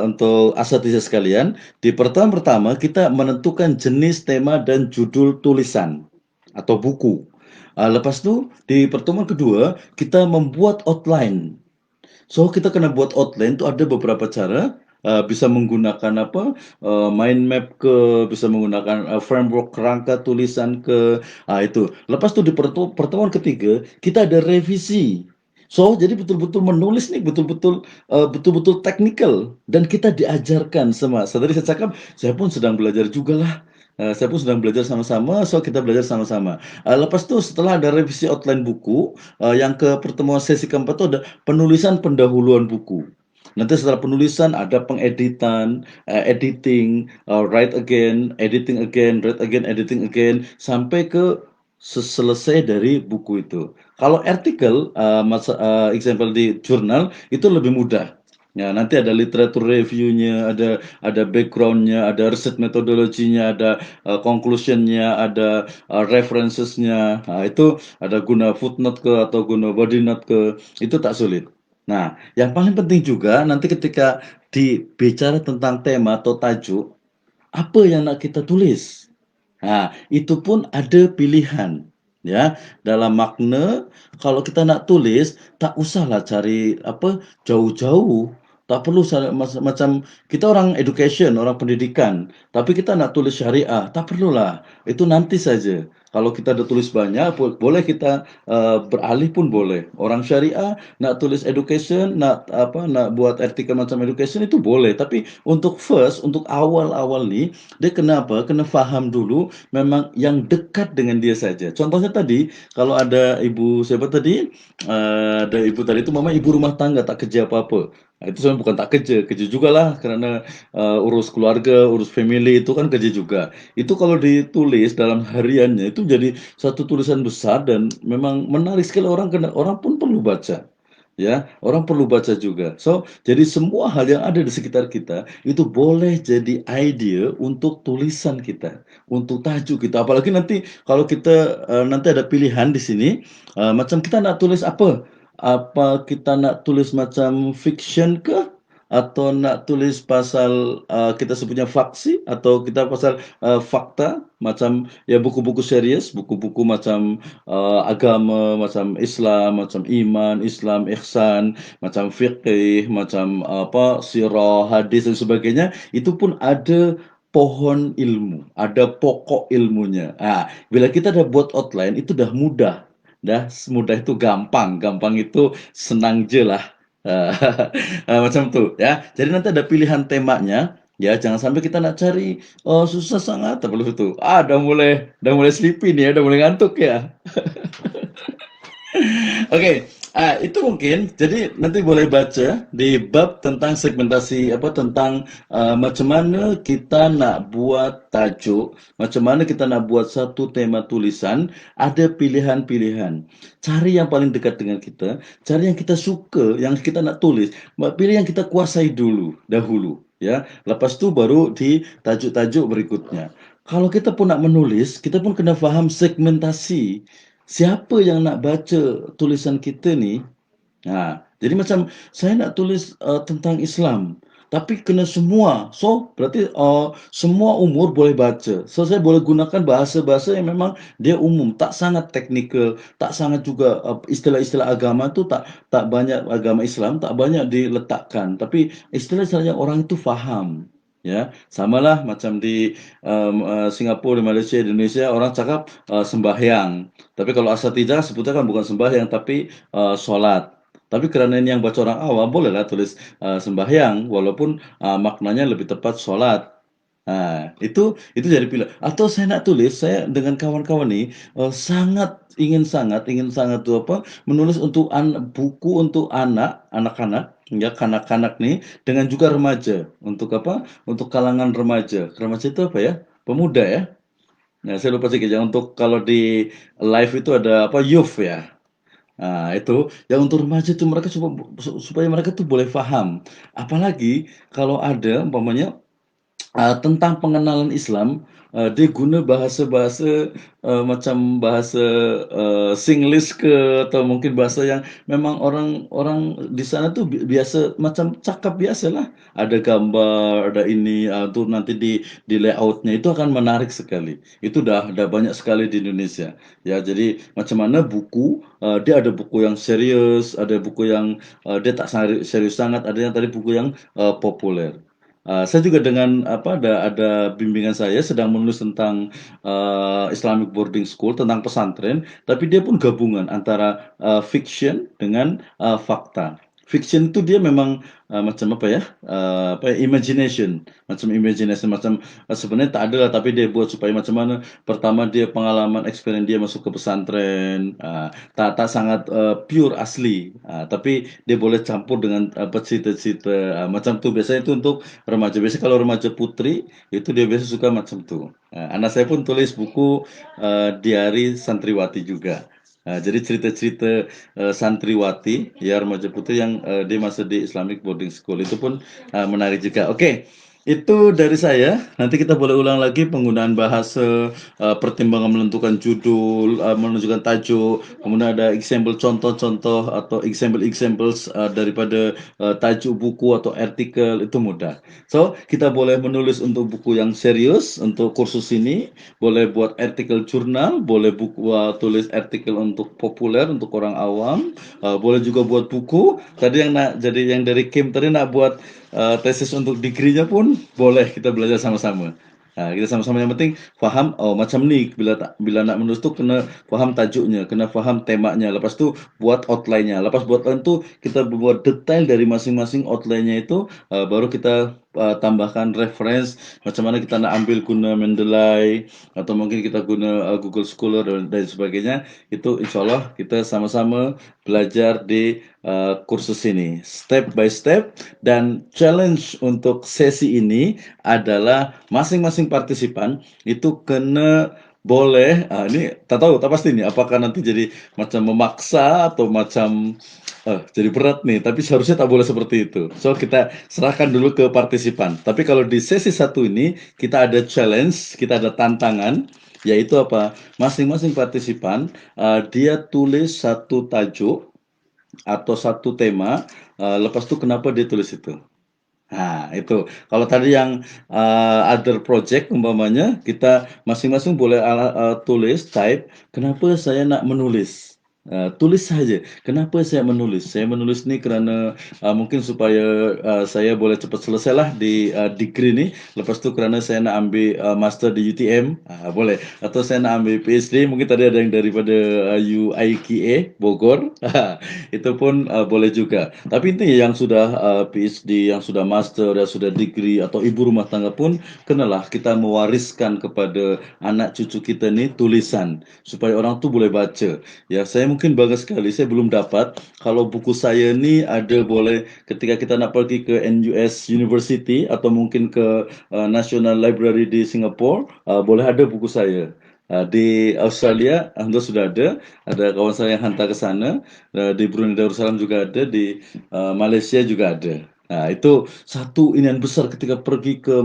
untuk asatidz sekalian, di pertemuan pertama kita menentukan jenis, tema, dan judul tulisan atau buku. Lepas itu di pertemuan kedua kita membuat outline. So, kita kena buat outline tuh ada beberapa cara, bisa menggunakan apa, mind map ke, bisa menggunakan, framework kerangka tulisan ke, itu. Lepas tuh di pertemuan ketiga, kita ada revisi. So, jadi betul-betul menulis nih, betul-betul technical dan kita diajarkan sama. Tadi saya cakap, saya pun sedang belajar jugalah, saya pun sedang belajar sama-sama, so kita belajar sama-sama. Lepas itu setelah ada revisi outline buku, yang ke pertemuan sesi keempat itu ada penulisan pendahuluan buku. Nanti setelah penulisan ada pengeditan, editing, write again, editing again, write again, editing again, sampai ke selesai dari buku itu. Kalau artikel, example di jurnal itu lebih mudah. Ya, nanti ada literatur reviewnya, ada backgroundnya, ada riset metodologinya, ada conclusionnya, ada referencesnya. Nah, itu ada guna footnote ke atau guna body note ke, itu tak sulit. Nah, yang paling penting juga nanti ketika dibicara tentang tema atau tajuk, apa yang nak kita tulis? Nah, itu pun ada pilihan, ya. Dalam makna kalau kita nak tulis, tak usahlah cari apa jauh-jauh. Tak perlu macam kita orang education, orang pendidikan, tapi kita nak tulis syariah, tak perlulah. Itu nanti saja. Kalau kita ada tulis banyak, boleh kita beralih pun boleh. Orang syariah nak tulis education, nak buat artikel macam education itu boleh. Tapi untuk first, untuk awal-awal nih, dia kena apa? Kena faham dulu memang yang dekat dengan dia saja. Contohnya tadi, kalau ada ibu siapa tadi, ada ibu tadi itu mama ibu rumah tangga tak kerja apa-apa. Nah, itu sebenarnya bukan tak kerja, kerja juga lah karena urus keluarga, urus family itu kan kerja juga. Itu kalau ditulis dalam hariannya itu jadi satu tulisan besar dan memang menarik sekali orang pun perlu baca. Ya, orang perlu baca juga. So, jadi semua hal yang ada di sekitar kita itu boleh jadi ide untuk tulisan kita, untuk tajuk kita. Apalagi nanti kalau kita nanti ada pilihan di sini, macam kita nak tulis apa? Apa kita nak tulis macam fiction ke? Atau nak tulis pasal kita sebutnya faksi atau kita pasal fakta macam ya buku-buku serius, buku-buku macam agama, macam Islam, macam iman, Islam, ihsan, macam fiqih, macam apa sirah, hadis dan sebagainya, itu pun ada pohon ilmu, ada pokok ilmunya. Bila kita dah buat outline itu dah mudah. Dah semudah itu gampang, gampang itu senang je lah. Macam tuh ya. Jadi nanti ada pilihan temanya, ya jangan sampai kita nak cari, oh susah sangat, tak perlu itu. Udah mulai sleepy nih ya, udah mulai ngantuk ya. Oke, itu mungkin jadi nanti boleh baca di bab tentang segmentasi apa tentang macam mana kita nak buat tajuk, macam mana kita nak buat satu tema tulisan, ada pilihan-pilihan. Cari yang paling dekat dengan kita, cari yang kita suka, yang kita nak tulis, pilih yang kita kuasai dahulu, ya. Lepas tu baru di tajuk-tajuk berikutnya. Kalau kita pun nak menulis, kita pun kena faham segmentasi. Siapa yang nak baca tulisan kita ni? Jadi macam saya nak tulis, tentang Islam, tapi kena semua. So, berarti, semua umur boleh baca. So, saya boleh gunakan bahasa-bahasa yang memang dia umum, tak sangat teknikal, tak sangat juga, istilah-istilah agama tu tak tak banyak agama Islam, tak banyak diletakkan, tapi istilah-istilah yang orang itu faham, ya. Samalah macam di, Singapura, di Malaysia, di Indonesia orang cakap, sembahyang. Tapi kalau asatidz sebutnya kan bukan sembahyang tapi, sholat. Tapi karena ini yang baca orang awam bolehlah tulis, sembahyang walaupun, maknanya lebih tepat sholat. Itu jadi pilihan. Atau saya nak tulis, saya dengan kawan-kawan nih, sangat ingin sangat tuh apa, menulis untuk buku untuk anak-anak, ya kanak-kanak nih, dengan juga remaja. Untuk apa, untuk kalangan remaja. Remaja itu apa ya? Pemuda ya? Nah, saya lupa sedikit ya, untuk kalau di live itu ada apa, youth ya. Itu yang untuk remaja itu mereka supaya mereka tuh boleh paham. Apalagi kalau ada umpamanya tentang pengenalan Islam, dia guna bahasa-bahasa, macam bahasa, Singlish atau mungkin bahasa yang memang orang orang di sana tuh biasa macam cakap biasalah. Ada gambar, ada ini, tuh nanti di layout-nya itu akan menarik sekali. Itu udah banyak sekali di Indonesia. Ya, jadi macam mana buku, dia ada buku yang serius, ada buku yang, dia tak serius sangat, ada yang tadi buku yang, populer. Saya juga dengan apa, ada bimbingan saya sedang menulis tentang, Islamic boarding school, tentang pesantren, tapi dia pun gabungan antara, fiction dengan, fakta. Fiction itu dia memang, macam apa ya, apa ya, imagination, macam, sebenarnya tak ada lah, tapi dia buat supaya macam mana, pertama dia pengalaman experience dia masuk ke pesantren, tak sangat, pure asli, tapi dia boleh campur dengan, apa, cerita-cerita, macam tu. Biasanya itu untuk remaja. Biasanya kalau remaja putri, itu dia biasa suka macam tuh. Anak saya pun tulis buku, diari santriwati juga. Jadi cerita-cerita, santriwati, ya remaja putri yang, dia masuk di Islamic boarding school, itu pun, menarik juga. Oke, itu dari saya. Nanti kita boleh ulang lagi penggunaan bahasa, pertimbangan menentukan judul, menunjukkan tajuk, kemudian ada example contoh-contoh atau examples, daripada, tajuk buku atau artikel, itu mudah. So, kita boleh menulis untuk buku yang serius, untuk kursus ini, boleh buat artikel jurnal, boleh tulis artikel untuk populer, untuk orang awam, boleh juga buat buku. Tadi yang dari Kim tadi nak buat, tesis untuk degree-nya pun boleh, kita belajar sama-sama. Kita sama-sama, yang penting faham, oh macam ni, bila nak menulis tu kena faham tajuknya, kena faham temanya, lepas tu buat outline-nya. Lepas buat outline tu, kita buat detail dari masing-masing outline-nya itu, baru kita, tambahkan reference, macam mana kita nak ambil guna Mendeley, atau mungkin kita guna, Google Scholar dan sebagainya. Itu insyaallah kita sama-sama belajar di, kursus ini, step by step. Dan challenge untuk sesi ini adalah masing-masing partisipan itu kena boleh, ini tak tahu, tak pasti nih apakah nanti jadi macam memaksa atau macam, jadi berat nih, tapi seharusnya tak boleh seperti itu. So, kita serahkan dulu ke partisipan. Tapi kalau di sesi satu ini, kita ada challenge, kita ada tantangan, yaitu apa? Masing-masing partisipan, dia tulis satu tajuk atau satu tema, lepas itu kenapa dia tulis itu. Nah, itu. Kalau tadi yang, other project umpamanya, kita masing-masing boleh tulis, type, "Kenapa saya nak menulis?" Tulis saja, "Kenapa saya menulis? Saya menulis ni kerana, mungkin supaya, saya boleh cepat selesailah di, degree ni, lepas tu kerana saya nak ambil, master di UTM." Boleh. Atau saya nak ambil PhD, mungkin tadi ada yang daripada, UIKA Bogor, itu pun, boleh juga. Tapi ini yang sudah, PhD, yang sudah master, yang sudah degree, atau ibu rumah tangga pun kenalah kita mewariskan kepada anak cucu kita ni tulisan, supaya orang tu boleh baca. Ya, saya mungkin bangga sekali, saya belum dapat, kalau buku saya ni ada boleh ketika kita nak pergi ke NUS University atau mungkin ke, National Library di Singapore, boleh ada buku saya. Di Australia, alhamdulillah sudah ada kawan saya yang hantar ke sana. Di Brunei Darussalam juga ada, di, Malaysia juga ada. Nah, itu satu inian besar ketika pergi ke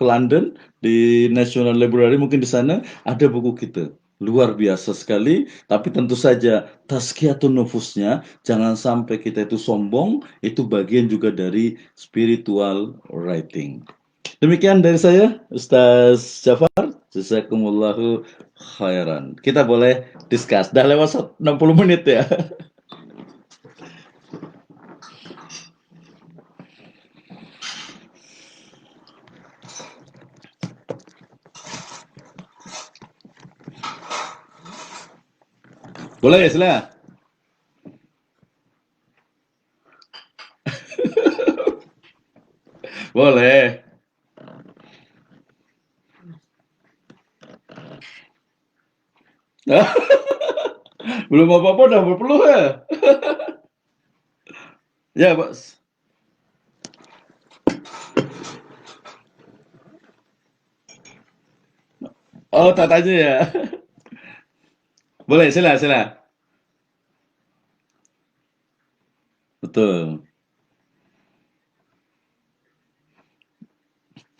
London, di National Library, mungkin di sana ada buku kita. Luar biasa sekali, tapi tentu saja tazkiyatun nufusnya, jangan sampai kita itu sombong, itu bagian juga dari spiritual writing. Demikian dari saya, Ustaz Jafar. Jazakumullahu khairan. Kita boleh discuss. Dah lewat 60 menit ya. Boleh, sila. Boleh. Belum apa-apa udah berpeluh ya? Ya, Bos. Oh, tak tanya ya. Boleh, sila, sila. Betul.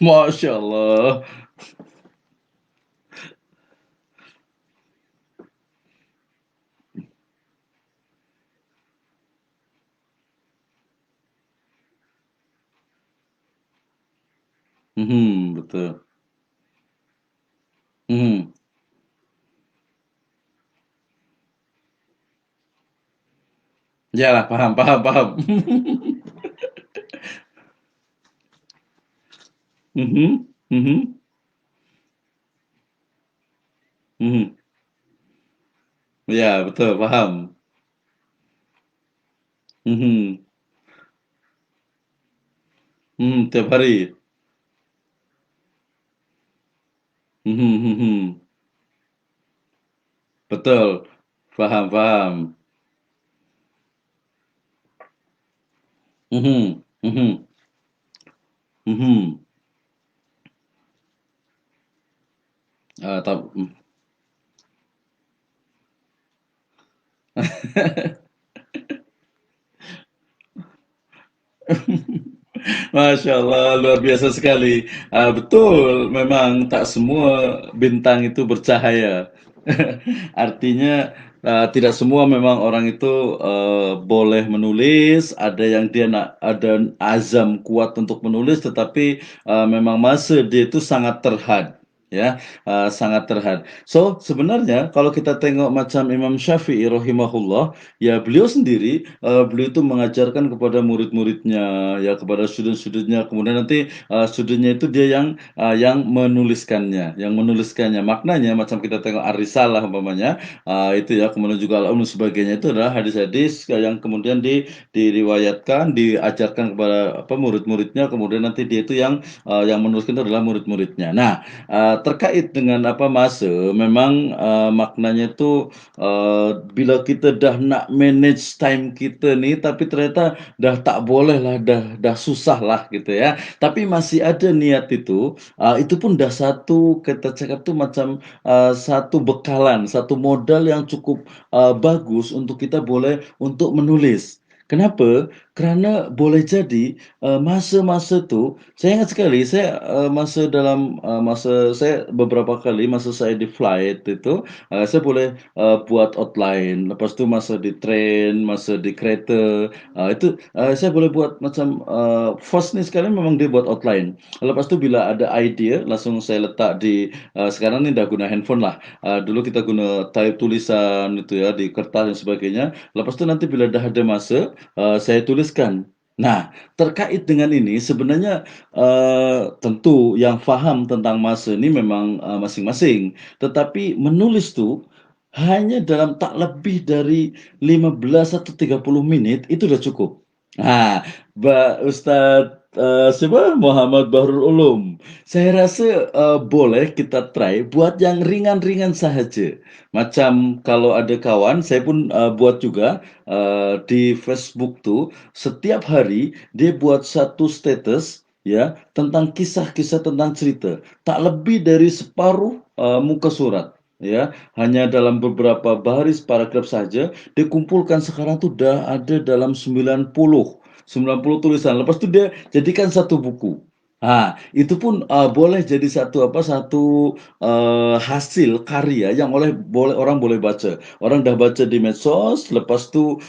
Masya Allah. Mhm, betul. Mhm. Iyalah, paham paham paham. Mhm, mhm, mhm. Iya, betul, paham. Mhm, mhm, tiap hari. Mhm mhm. Betul, paham paham. Mhm, mhm, mhm. Tap Masya Allah, luar biasa sekali. Betul, memang tak semua bintang itu bercahaya. Artinya tidak semua memang orang itu boleh menulis. Ada yang dia ada azam kuat untuk menulis, tetapi memang masa dia itu sangat terhad. Ya, sangat terhad. So sebenarnya kalau kita tengok macam Imam Syafi'i rahimahullah, ya beliau sendiri, beliau itu mengajarkan kepada murid-muridnya, ya kepada student-studentnya, kemudian nanti, studentnya itu dia yang menuliskannya. Maknanya macam kita tengok Ar-Risalah umpamanya, itu ya, kemudian juga Al-Um dan sebagainya, itu adalah hadis-hadis yang kemudian diriwayatkan, diajarkan kepada apa, murid-muridnya, kemudian nanti dia itu yang menuliskan itu adalah murid-muridnya. Nah, terkait dengan apa, masa, memang, maknanya itu bila kita dah nak manage time kita nih, tapi ternyata dah tak boleh lah, dah susah lah gitu ya. Tapi masih ada niat itu pun dah satu kita cakap tuh macam satu bekalan, satu modal yang cukup bagus untuk kita boleh untuk menulis. Kenapa? Karena boleh jadi masa-masa tu saya ingat sekali saya masa saya beberapa kali masa saya di flight itu saya boleh buat outline, lepas tu masa di train, masa di kereta, itu, saya boleh buat macam, first ni sekali memang dia buat outline. Lepas tu bila ada idea langsung saya letak sekarang ni dah guna handphone lah, dulu kita guna type tulisan itu ya, di kertas dan sebagainya. Lepas tu nanti bila dah ada masa, saya tuliskan. Nah, terkait dengan ini sebenarnya, tentu yang faham tentang masa ni memang, masing-masing. Tetapi menulis tu hanya dalam tak lebih dari 15 atau 30 menit itu sudah cukup. Nah, Ustadz, siapa? Muhammad Bahrul Ulum. Saya rasa, boleh kita try buat yang ringan-ringan sahaja. Macam kalau ada kawan, saya pun, buat juga, di Facebook tuh setiap hari dia buat satu status ya, tentang kisah-kisah tentang cerita. Tak lebih dari separuh, muka surat, ya. Hanya dalam beberapa baris paragraf saja, dikumpulkan sekarang tuh udah ada dalam 90 tulisan. Lepas itu dia jadikan satu buku. Itu pun boleh jadi satu hasil karya yang boleh orang boleh baca. Orang dah baca di medsos, lepas tu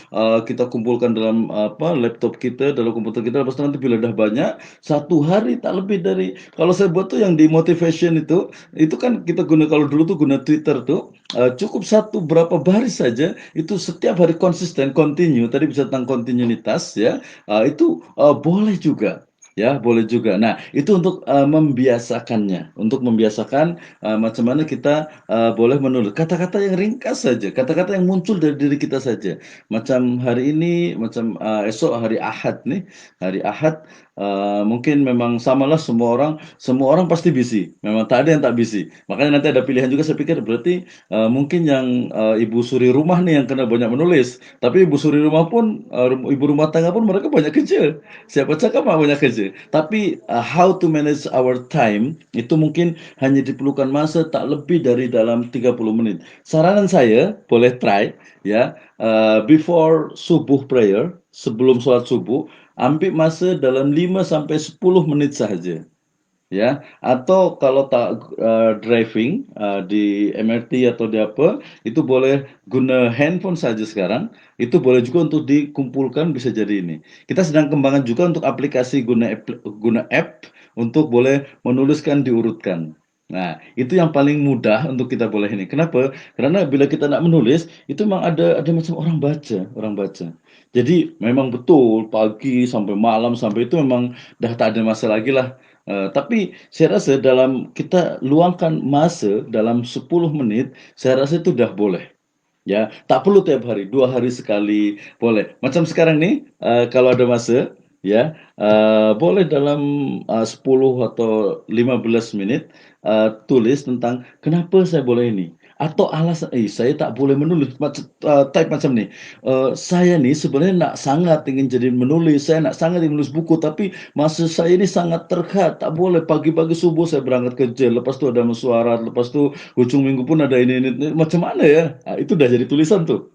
kita kumpulkan dalam laptop kita, dalam komputer kita, lepas tu nanti bila dah banyak, satu hari tak lebih dari kalau saya buat tuh yang di motivation itu kan kita guna kalau dulu tuh guna Twitter tuh, cukup satu berapa baris saja, itu setiap hari konsisten, continue, tadi bisa tentang kontinuitas ya, itu, boleh juga, ya, boleh juga. Nah, itu untuk, membiasakannya, untuk membiasakan, macam mana kita, boleh menulis kata-kata yang ringkas saja, kata-kata yang muncul dari diri kita saja. Macam hari ini, macam, esok hari Ahad nih, hari Ahad, mungkin memang samalah semua orang pasti busy, memang tak ada yang tak busy. Makanya nanti ada pilihan juga saya pikir berarti, mungkin yang, ibu suri rumah nih yang kena banyak menulis, tapi ibu suri rumah pun, ibu rumah tangga pun mereka banyak kerja. Siapa cakap nggak banyak kerja? Tapi, how to manage our time, itu mungkin hanya diperlukan masa tak lebih dari dalam 30 menit. Saranan saya, boleh try ya, before subuh prayer, sebelum sholat subuh, ambil masa dalam 5 sampai 10 menit sahaja. ya. Atau kalau tak driving di MRT atau di apa, itu boleh guna handphone saja sekarang. Itu boleh juga untuk dikumpulkan bisa jadi ini. Kita sedang kembangkan juga untuk aplikasi guna app untuk boleh menuliskan diurutkan. Nah, itu yang paling mudah untuk kita boleh ini. Kenapa? Karena bila kita nak menulis, itu memang ada macam orang baca, orang baca. Jadi memang betul pagi sampai malam sampai itu memang dah tak ada masa lagi lah. Tapi saya rasa dalam kita luangkan masa dalam 10 menit, saya rasa itu dah boleh. Ya, tak perlu tiap hari, 2 hari sekali boleh. Macam sekarang nih, kalau ada masa, ya, boleh dalam 10 atau 15 menit, tulis tentang kenapa saya boleh ini, atau alasan, saya tak boleh menulis, type macam ni, saya ni sebenarnya nak sangat ingin jadi menulis, saya nak sangat ingin menulis buku, tapi masa saya ini sangat terhad, tak boleh, pagi-pagi subuh saya berangkat kerja, lepas tu ada mesyuarat, lepas tu hujung minggu pun ada ini, macam mana ya? Itu udah jadi tulisan tuh.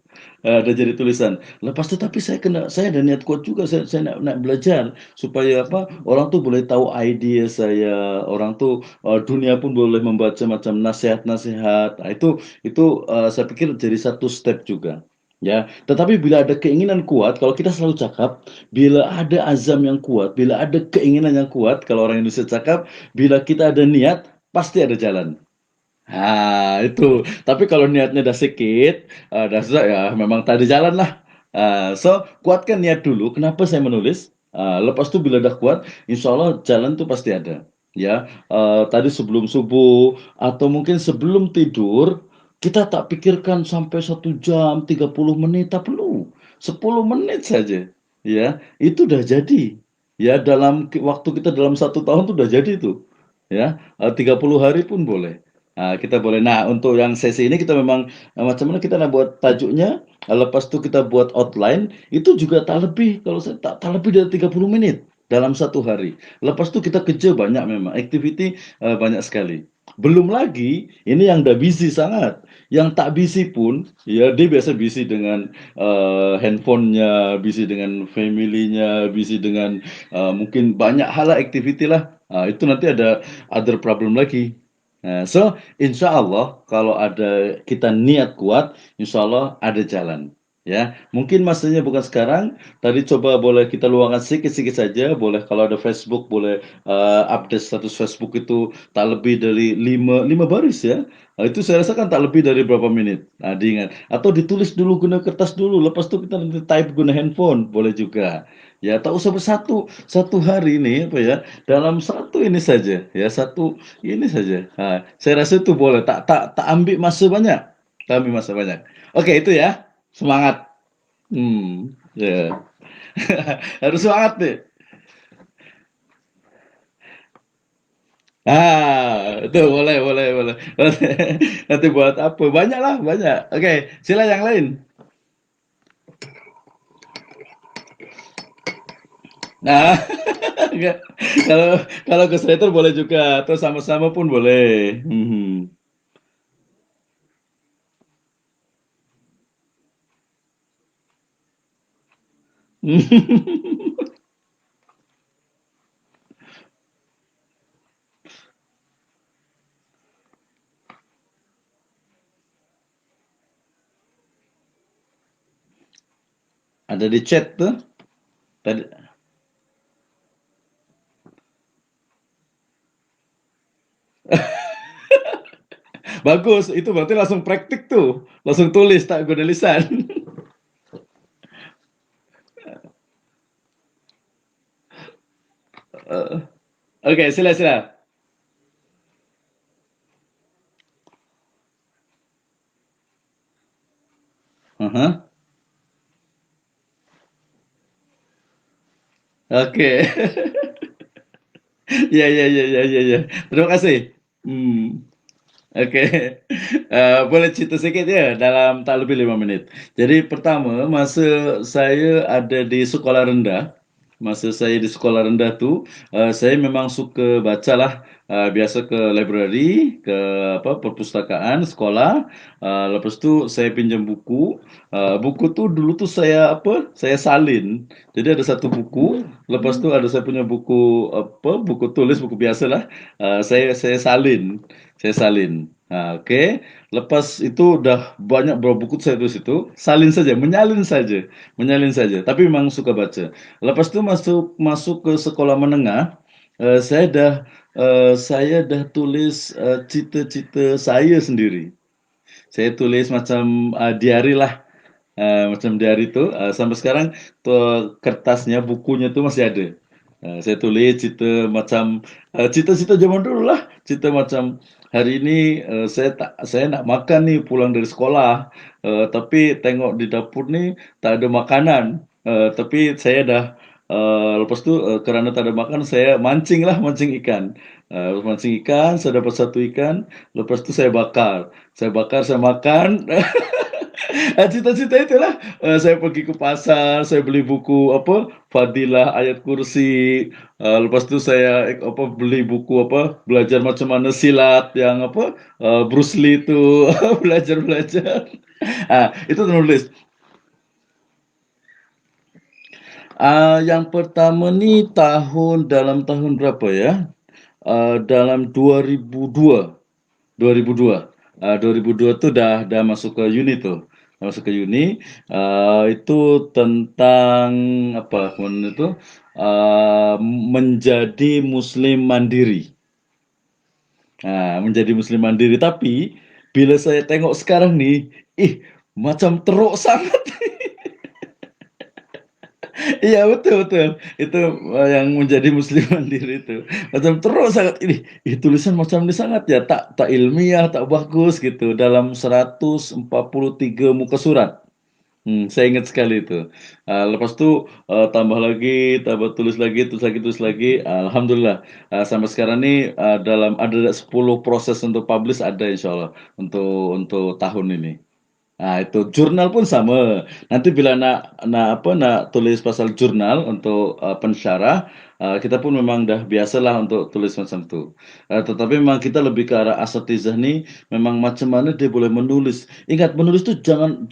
Udah jadi tulisan. Lepas tu tapi saya ada niat kuat juga, saya nak belajar supaya apa, orang tuh boleh tahu idea saya, orang tuh, dunia pun boleh membaca macam nasihat-nasihat. Itu, saya pikir jadi satu step juga, ya. Tetapi bila ada keinginan kuat, kalau kita selalu cakap, bila ada azam yang kuat, bila ada keinginan yang kuat, kalau orang Indonesia cakap, bila kita ada niat, pasti ada jalan. Itu. Tapi kalau niatnya udah sikit, dah susah ya memang tak ada jalan lah. So kuatkan niat dulu, kenapa saya menulis, lepas tu bila dah kuat, insyaallah jalan tu pasti ada. Ya, tadi sebelum subuh atau mungkin sebelum tidur, kita tak pikirkan sampai 1 jam, 30 menit, tak perlu. 10 menit saja, ya, itu dah jadi. Ya, dalam waktu kita dalam 1 tahun tuh udah jadi tuh, ya, 30 hari pun boleh. Kita boleh. Nah, untuk yang sesi ini kita memang, macam mana kita nak buat tajuknya, lepas tu kita buat outline, itu juga tak lebih, kalau saya tak lebih dari 30 menit dalam 1 hari. Lepas tu kita kerja banyak memang, activity, banyak sekali. Belum lagi, ini yang dah busy sangat, yang tak busy pun, ya dia biasa busy dengan, handphone-nya, busy dengan family-nya, busy dengan, mungkin banyak hal lah, activity lah. Itu nanti ada other problem lagi. So insya Allah kalau ada kita niat kuat, insya Allah ada jalan. Ya, mungkin masanya bukan sekarang. Tadi coba boleh kita luangkan sedikit-sedikit saja. Boleh kalau ada Facebook, boleh update status Facebook itu tak lebih dari lima baris ya. Itu saya rasa kan tak lebih dari berapa menit. Diingat. Atau ditulis dulu guna kertas dulu. Lepas itu kita nanti type guna handphone, boleh juga. Ya, tak usah bersatu satu hari ini apa ya. Dalam satu ini saja, ya satu ini saja. Saya rasa itu boleh, tak ambil masa banyak, tak ambil masa banyak. Oke, itu ya, semangat. Ya. Harus semangat deh. Itu boleh boleh boleh. Nanti buat apa, banyak lah, banyak. Oke, sila yang lain. Nah, enggak, kalau kalau ke skater boleh juga, atau sama-sama pun boleh. Ada di chat tuh. Tadi bagus, itu berarti langsung praktik tuh, langsung tulis tak guna lisan. Oke, sila sila. Aha. Oke. Ya ya ya ya ya ya. Terima kasih. Oke. Boleh cerita sedikit ya dalam tak lebih 5 menit. Jadi pertama, masa saya ada di sekolah rendah, masa saya di sekolah rendah tuh, saya memang suka bacalah, biasa ke library, ke apa, perpustakaan sekolah, lepas tu saya pinjam buku, buku tuh dulu tuh saya apa, saya salin. Jadi ada satu buku, lepas tu ada saya punya buku apa, buku tulis, buku biasa lah, saya salin, saya salin. Oke. Lepas itu udah banyak berapa buku saya tulis itu, salin saja, menyalin saja, tapi memang suka baca. Lepas itu masuk masuk ke sekolah menengah, saya dah tulis, cita-cita saya sendiri. Saya tulis macam, diari lah, macam diari itu, sampai sekarang kertasnya, bukunya tuh masih ada. Saya tulis cita-cita zaman dulu lah, cita macam hari ini, saya nak makan nih pulang dari sekolah, tapi tengok di dapur nih tak ada makanan, tapi saya dah, lepas tu, karena tak ada makan saya mancing lah, mancing ikan. Mancing ikan, saya dapat satu ikan, lepas tu saya bakar, saya makan. Cita-cita itulah, saya pergi ke pasar, saya beli buku apa, Fadilah Ayat Kursi, lepas itu saya apa, beli buku apa, belajar macam mana silat yang apa, Bruce Lee itu, belajar-belajar. Itu nulis. Yang pertama nih dalam tahun berapa ya? Dalam 2002. 2002. 2002 tuh dah masuk ke uni tuh. Masuk ke uni, itu tentang apa kemarin itu, menjadi muslim mandiri. Menjadi muslim mandiri, tapi bila saya tengok sekarang nih, ih, macam teruk sangat. Iya, betul betul. Itu, yang menjadi muslim mandiri itu. Macam terus sangat ini, tulisan macam ini sangat ya, tak tak ilmiah, tak bagus gitu, dalam 143 muka surat. Saya ingat sekali itu. Lepas itu, tambah lagi, tulis lagi, alhamdulillah, sampai sekarang ini, ada 10 proses untuk publish ada insyaallah, untuk tahun ini. Itu jurnal pun sama. Nanti bila nak tulis pasal jurnal untuk, pensyarah, kita pun memang dah biasalah untuk tulis macam tu. Tetapi memang kita lebih ke arah asatizah ni, memang macam mana dia boleh menulis. Ingat menulis tu jangan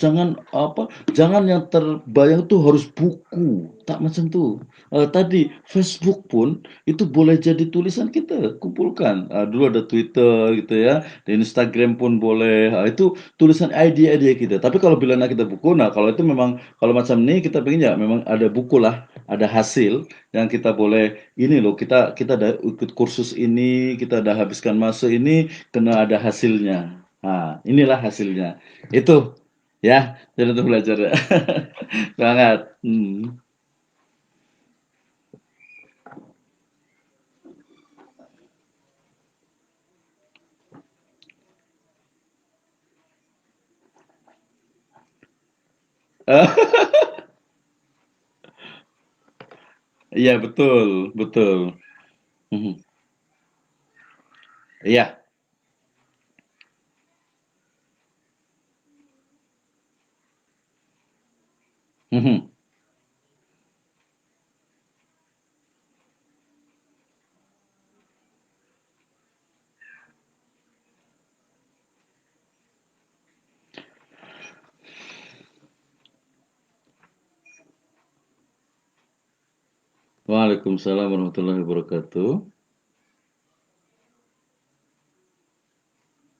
yang terbayang tu harus buku, tak macam tu. Tadi Facebook pun itu boleh jadi tulisan kita, kumpulkan. Dulu ada Twitter gitu ya, di Instagram pun boleh. Itu tulisan idea-idea kita. Tapi kalau bila nak kita buku, nah kalau itu memang kalau macam ni kita pengen ya memang ada buku lah, ada hasil yang kita boleh ini loh, kita kita dah ikut kursus ini, kita dah habiskan masa ini, kena ada hasilnya. Inilah hasilnya. Itu ya, jadi untuk belajar ya. Semangat. Iya betul, betul. Mhm. Iya. Mhm. Waalaikumsalam warahmatullahi wabarakatuh.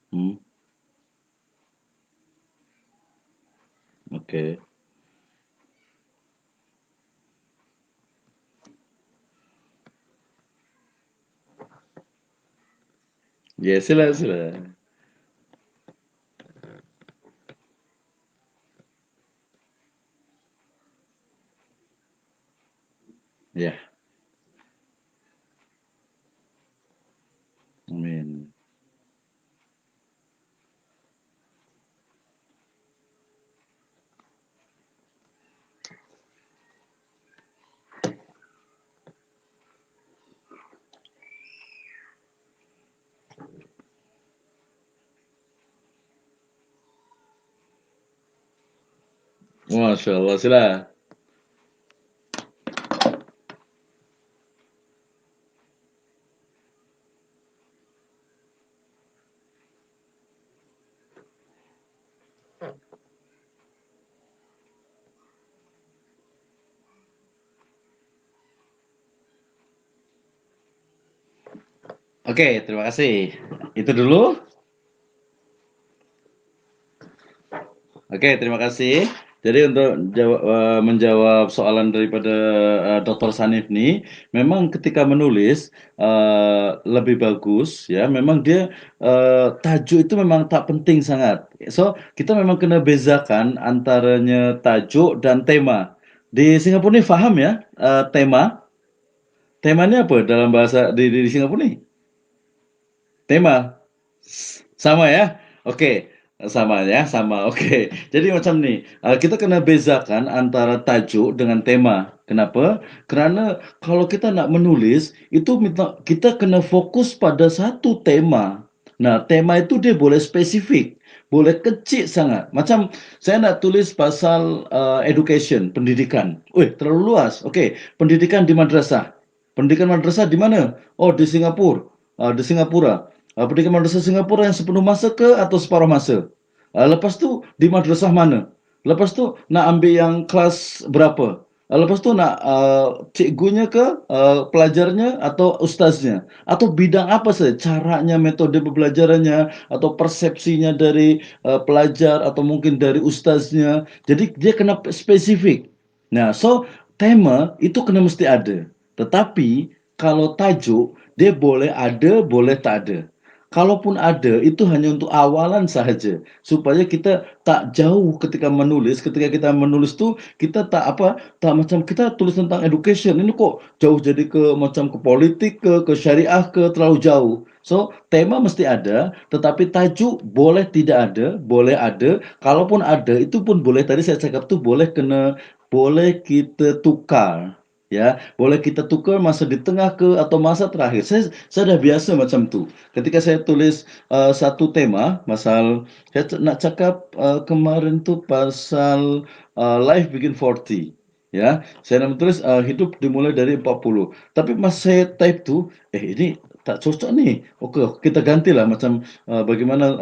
Hmm, oke. Ya, sila sila. Ya, amin. Masya Allah, sila. Oke, terima kasih. Itu dulu. Oke, terima kasih. Jadi untuk menjawab soalan daripada Dr. Sanif nih, memang ketika menulis lebih bagus ya. Memang dia tajuk itu memang tak penting sangat. So kita memang kena bezakan antaranya tajuk dan tema. Di Singapura ini paham ya tema? Temanya apa dalam bahasa di Singapura nih? Tema. Sama ya? Oke, sama ya, sama. Oke. Jadi macam nih, kita kena bezakan antara tajuk dengan tema. Kenapa? Karena kalau kita nak menulis, itu kita kena fokus pada satu tema. Nah, tema itu dia boleh spesifik, boleh kecil sangat. Macam saya nak tulis pasal education, pendidikan. Wih, terlalu luas. Oke, pendidikan di madrasah. Pendidikan madrasah di mana? Oh, di Singapura. Di Singapura. Pendidikan madrasah Singapura yang sepenuh masa ke atau separuh masa? Lepas tu di madrasah mana? Lepas tu nak ambil yang kelas berapa? Lepas tu nak cikgunya ke, pelajarnya atau ustaznya? Atau bidang apa saja? Caranya, metode pembelajarannya, atau persepsinya dari pelajar atau mungkin dari ustaznya. Jadi dia kena spesifik. Nah, so tema itu kena mesti ada. Tetapi kalau tajuk dia boleh ada, boleh tak ada. Kalaupun ada, itu hanya untuk awalan sahaja, supaya kita tak jauh ketika kita menulis tuh, kita tak apa, tak macam kita tulis tentang education, ini kok jauh jadi ke macam ke politik, ke syariah, ke terlalu jauh. So, tema mesti ada, tetapi tajuk boleh tidak ada, boleh ada. Kalaupun ada, itu pun boleh, tadi saya cakap tuh boleh kita tukar. Ya, boleh kita tukar masa di tengah ke atau masa terakhir. Saya dah biasa macam tu. Ketika saya tulis satu tema, saya nak cakap kemarin tu pasal life begin 40. Ya, saya nak tulis hidup dimulai dari 40. Tapi pas saya type tu, ini tak cocok nih. Oke, kita gantilah macam bagaimana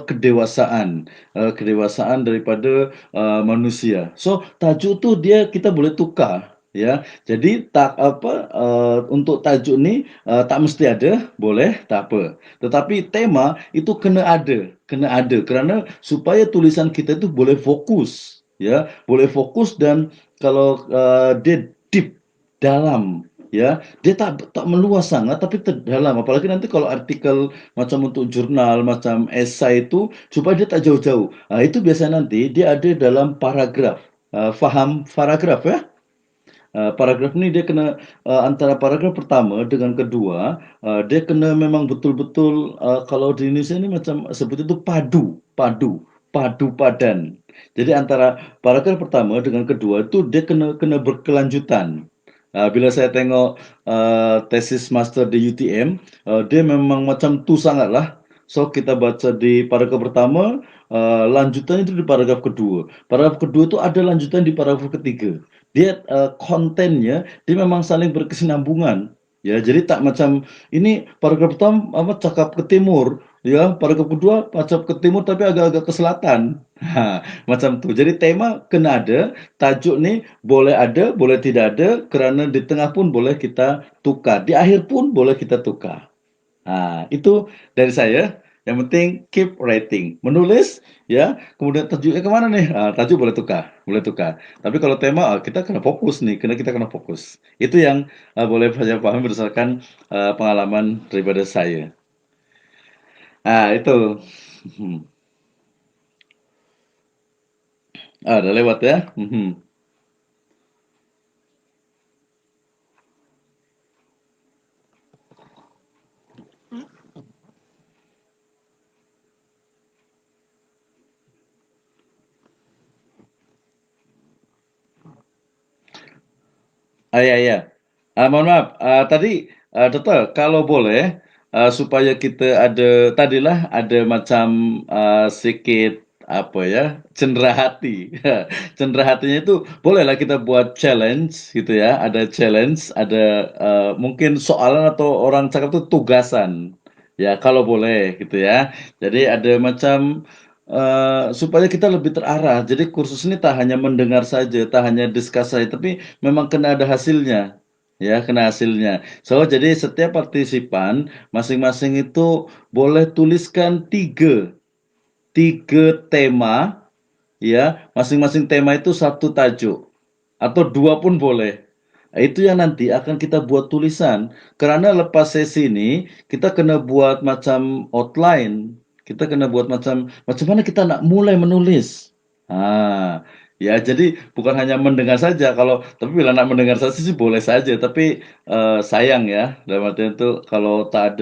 kedewasaan daripada manusia. So, tajuk tu dia kita boleh tukar ya. Jadi untuk tajuk ni tak mesti ada, boleh, tak apa. Tetapi tema itu kena ada kerana supaya tulisan kita itu boleh fokus, ya, boleh fokus dan kalau dia deep dalam, ya, dia tak meluas sangat tapi terdalam. Apalagi nanti kalau artikel macam untuk jurnal, macam esai itu supaya dia tak jauh-jauh. Itu biasanya nanti dia ada dalam paragraf. Faham paragraf ya? Paragraf ni dia kena antara paragraf pertama dengan kedua, dia kena memang betul-betul kalau di Indonesia ni macam sebut itu padu padan. Jadi antara paragraf pertama dengan kedua itu dia kena kena berkelanjutan. Bila saya tengok tesis master di UTM, dia memang macam tu sangatlah. So kita baca di paragraf pertama, lanjutannya itu di paragraf kedua. Paragraf kedua itu ada lanjutan di paragraf ketiga. Dia kontennya dia memang saling berkesinambungan. Ya, jadi tak macam ini paragraf pertama cakap ke timur, ya, paragraf kedua cakap ke timur tapi agak-agak ke selatan. Macam tu. Jadi tema kena ada, tajuk ni boleh ada, boleh tidak ada, kerana di tengah pun boleh kita tukar, di akhir pun boleh kita tukar. Itu dari saya. Yang penting keep writing, menulis ya. Kemudian tajuknya kemana nih? Tajuk boleh tukar, boleh tukar. Tapi kalau tema kita kena fokus nih, kita kena fokus. Itu yang boleh saya pahami berdasarkan pengalaman daripada saya. Itu. Mhm. Udah lewat ya. Mhm. Iya iya. Mohon maaf, tadi, Dokter, kalau boleh, supaya kita tadilah ada macam, sedikit, apa ya, cendera hati. Cendera hatinya itu bolehlah kita buat challenge gitu ya, ada challenge, ada, mungkin soalan atau orang cakap itu tugasan. Ya, kalau boleh gitu ya. Jadi ada macam, supaya kita lebih terarah. Jadi kursus ini tak hanya mendengar saja, tak hanya discuss saja, tapi memang kena ada hasilnya. ya kena hasilnya. So, jadi setiap partisipan masing-masing itu boleh tuliskan tiga tema, ya, masing-masing tema itu satu tajuk atau dua pun boleh. Nah, itu yang nanti akan kita buat tulisan. Karena lepas sesi ini kita kena buat macam outline. Kita kena buat macam mana kita nak mulai menulis. Ah, ya jadi bukan hanya mendengar saja kalau tapi bila nak mendengar saja sih boleh saja, tapi sayang ya dalam artian itu kalau tak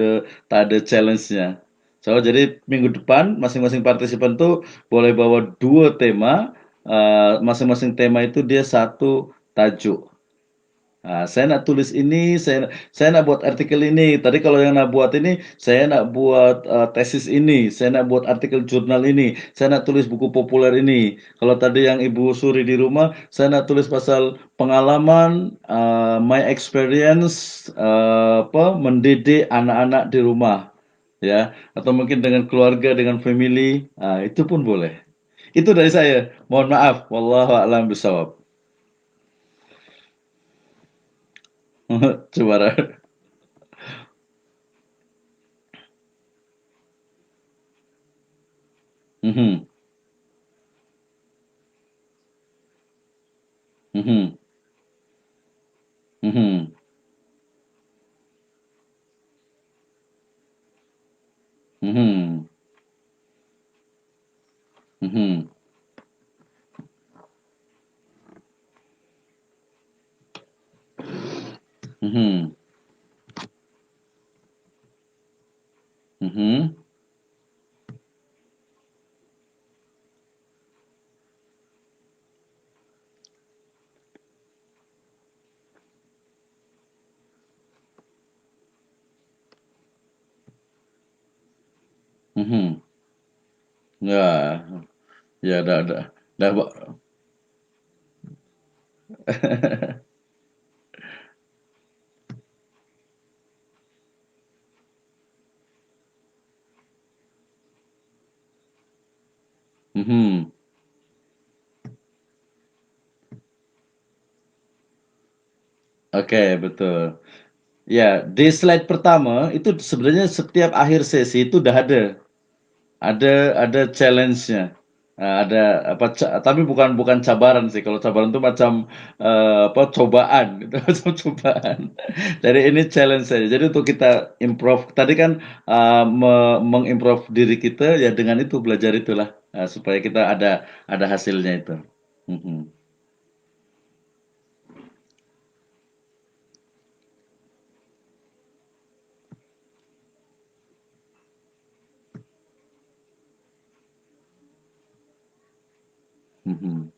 ada challenge-nya. So, jadi minggu depan masing-masing partisipan tuh boleh bawa 2 tema, masing-masing tema itu dia satu tajuk. Nah, saya nak tulis ini, saya nak buat artikel ini. Tadi kalau yang nak buat ini, saya nak buat tesis ini, saya nak buat artikel jurnal ini, saya nak tulis buku populer ini. Kalau tadi yang Ibu Suri di rumah, saya nak tulis pasal pengalaman, my experience, mendidik anak-anak di rumah, ya, atau mungkin dengan keluarga, dengan family, itu pun boleh. Itu dari saya. Mohon maaf, wallahu a'lam bishawab. Coba. Mhm, mhm, mhm, mhm, mhm, mhm, mhm, mhm. Ya, ya dah, mhm. Oke, betul. Ya, di slide pertama itu sebenarnya setiap akhir sesi itu udah ada challenge-nya. Ada apa tapi bukan cabaran sih. Kalau cabaran itu macam cobaan itu macam cobaan. Jadi ini challenge saja. Jadi untuk kita improve tadi kan mengimprove diri kita ya dengan itu belajar itulah supaya kita ada hasilnya itu. Mhm. Mhm.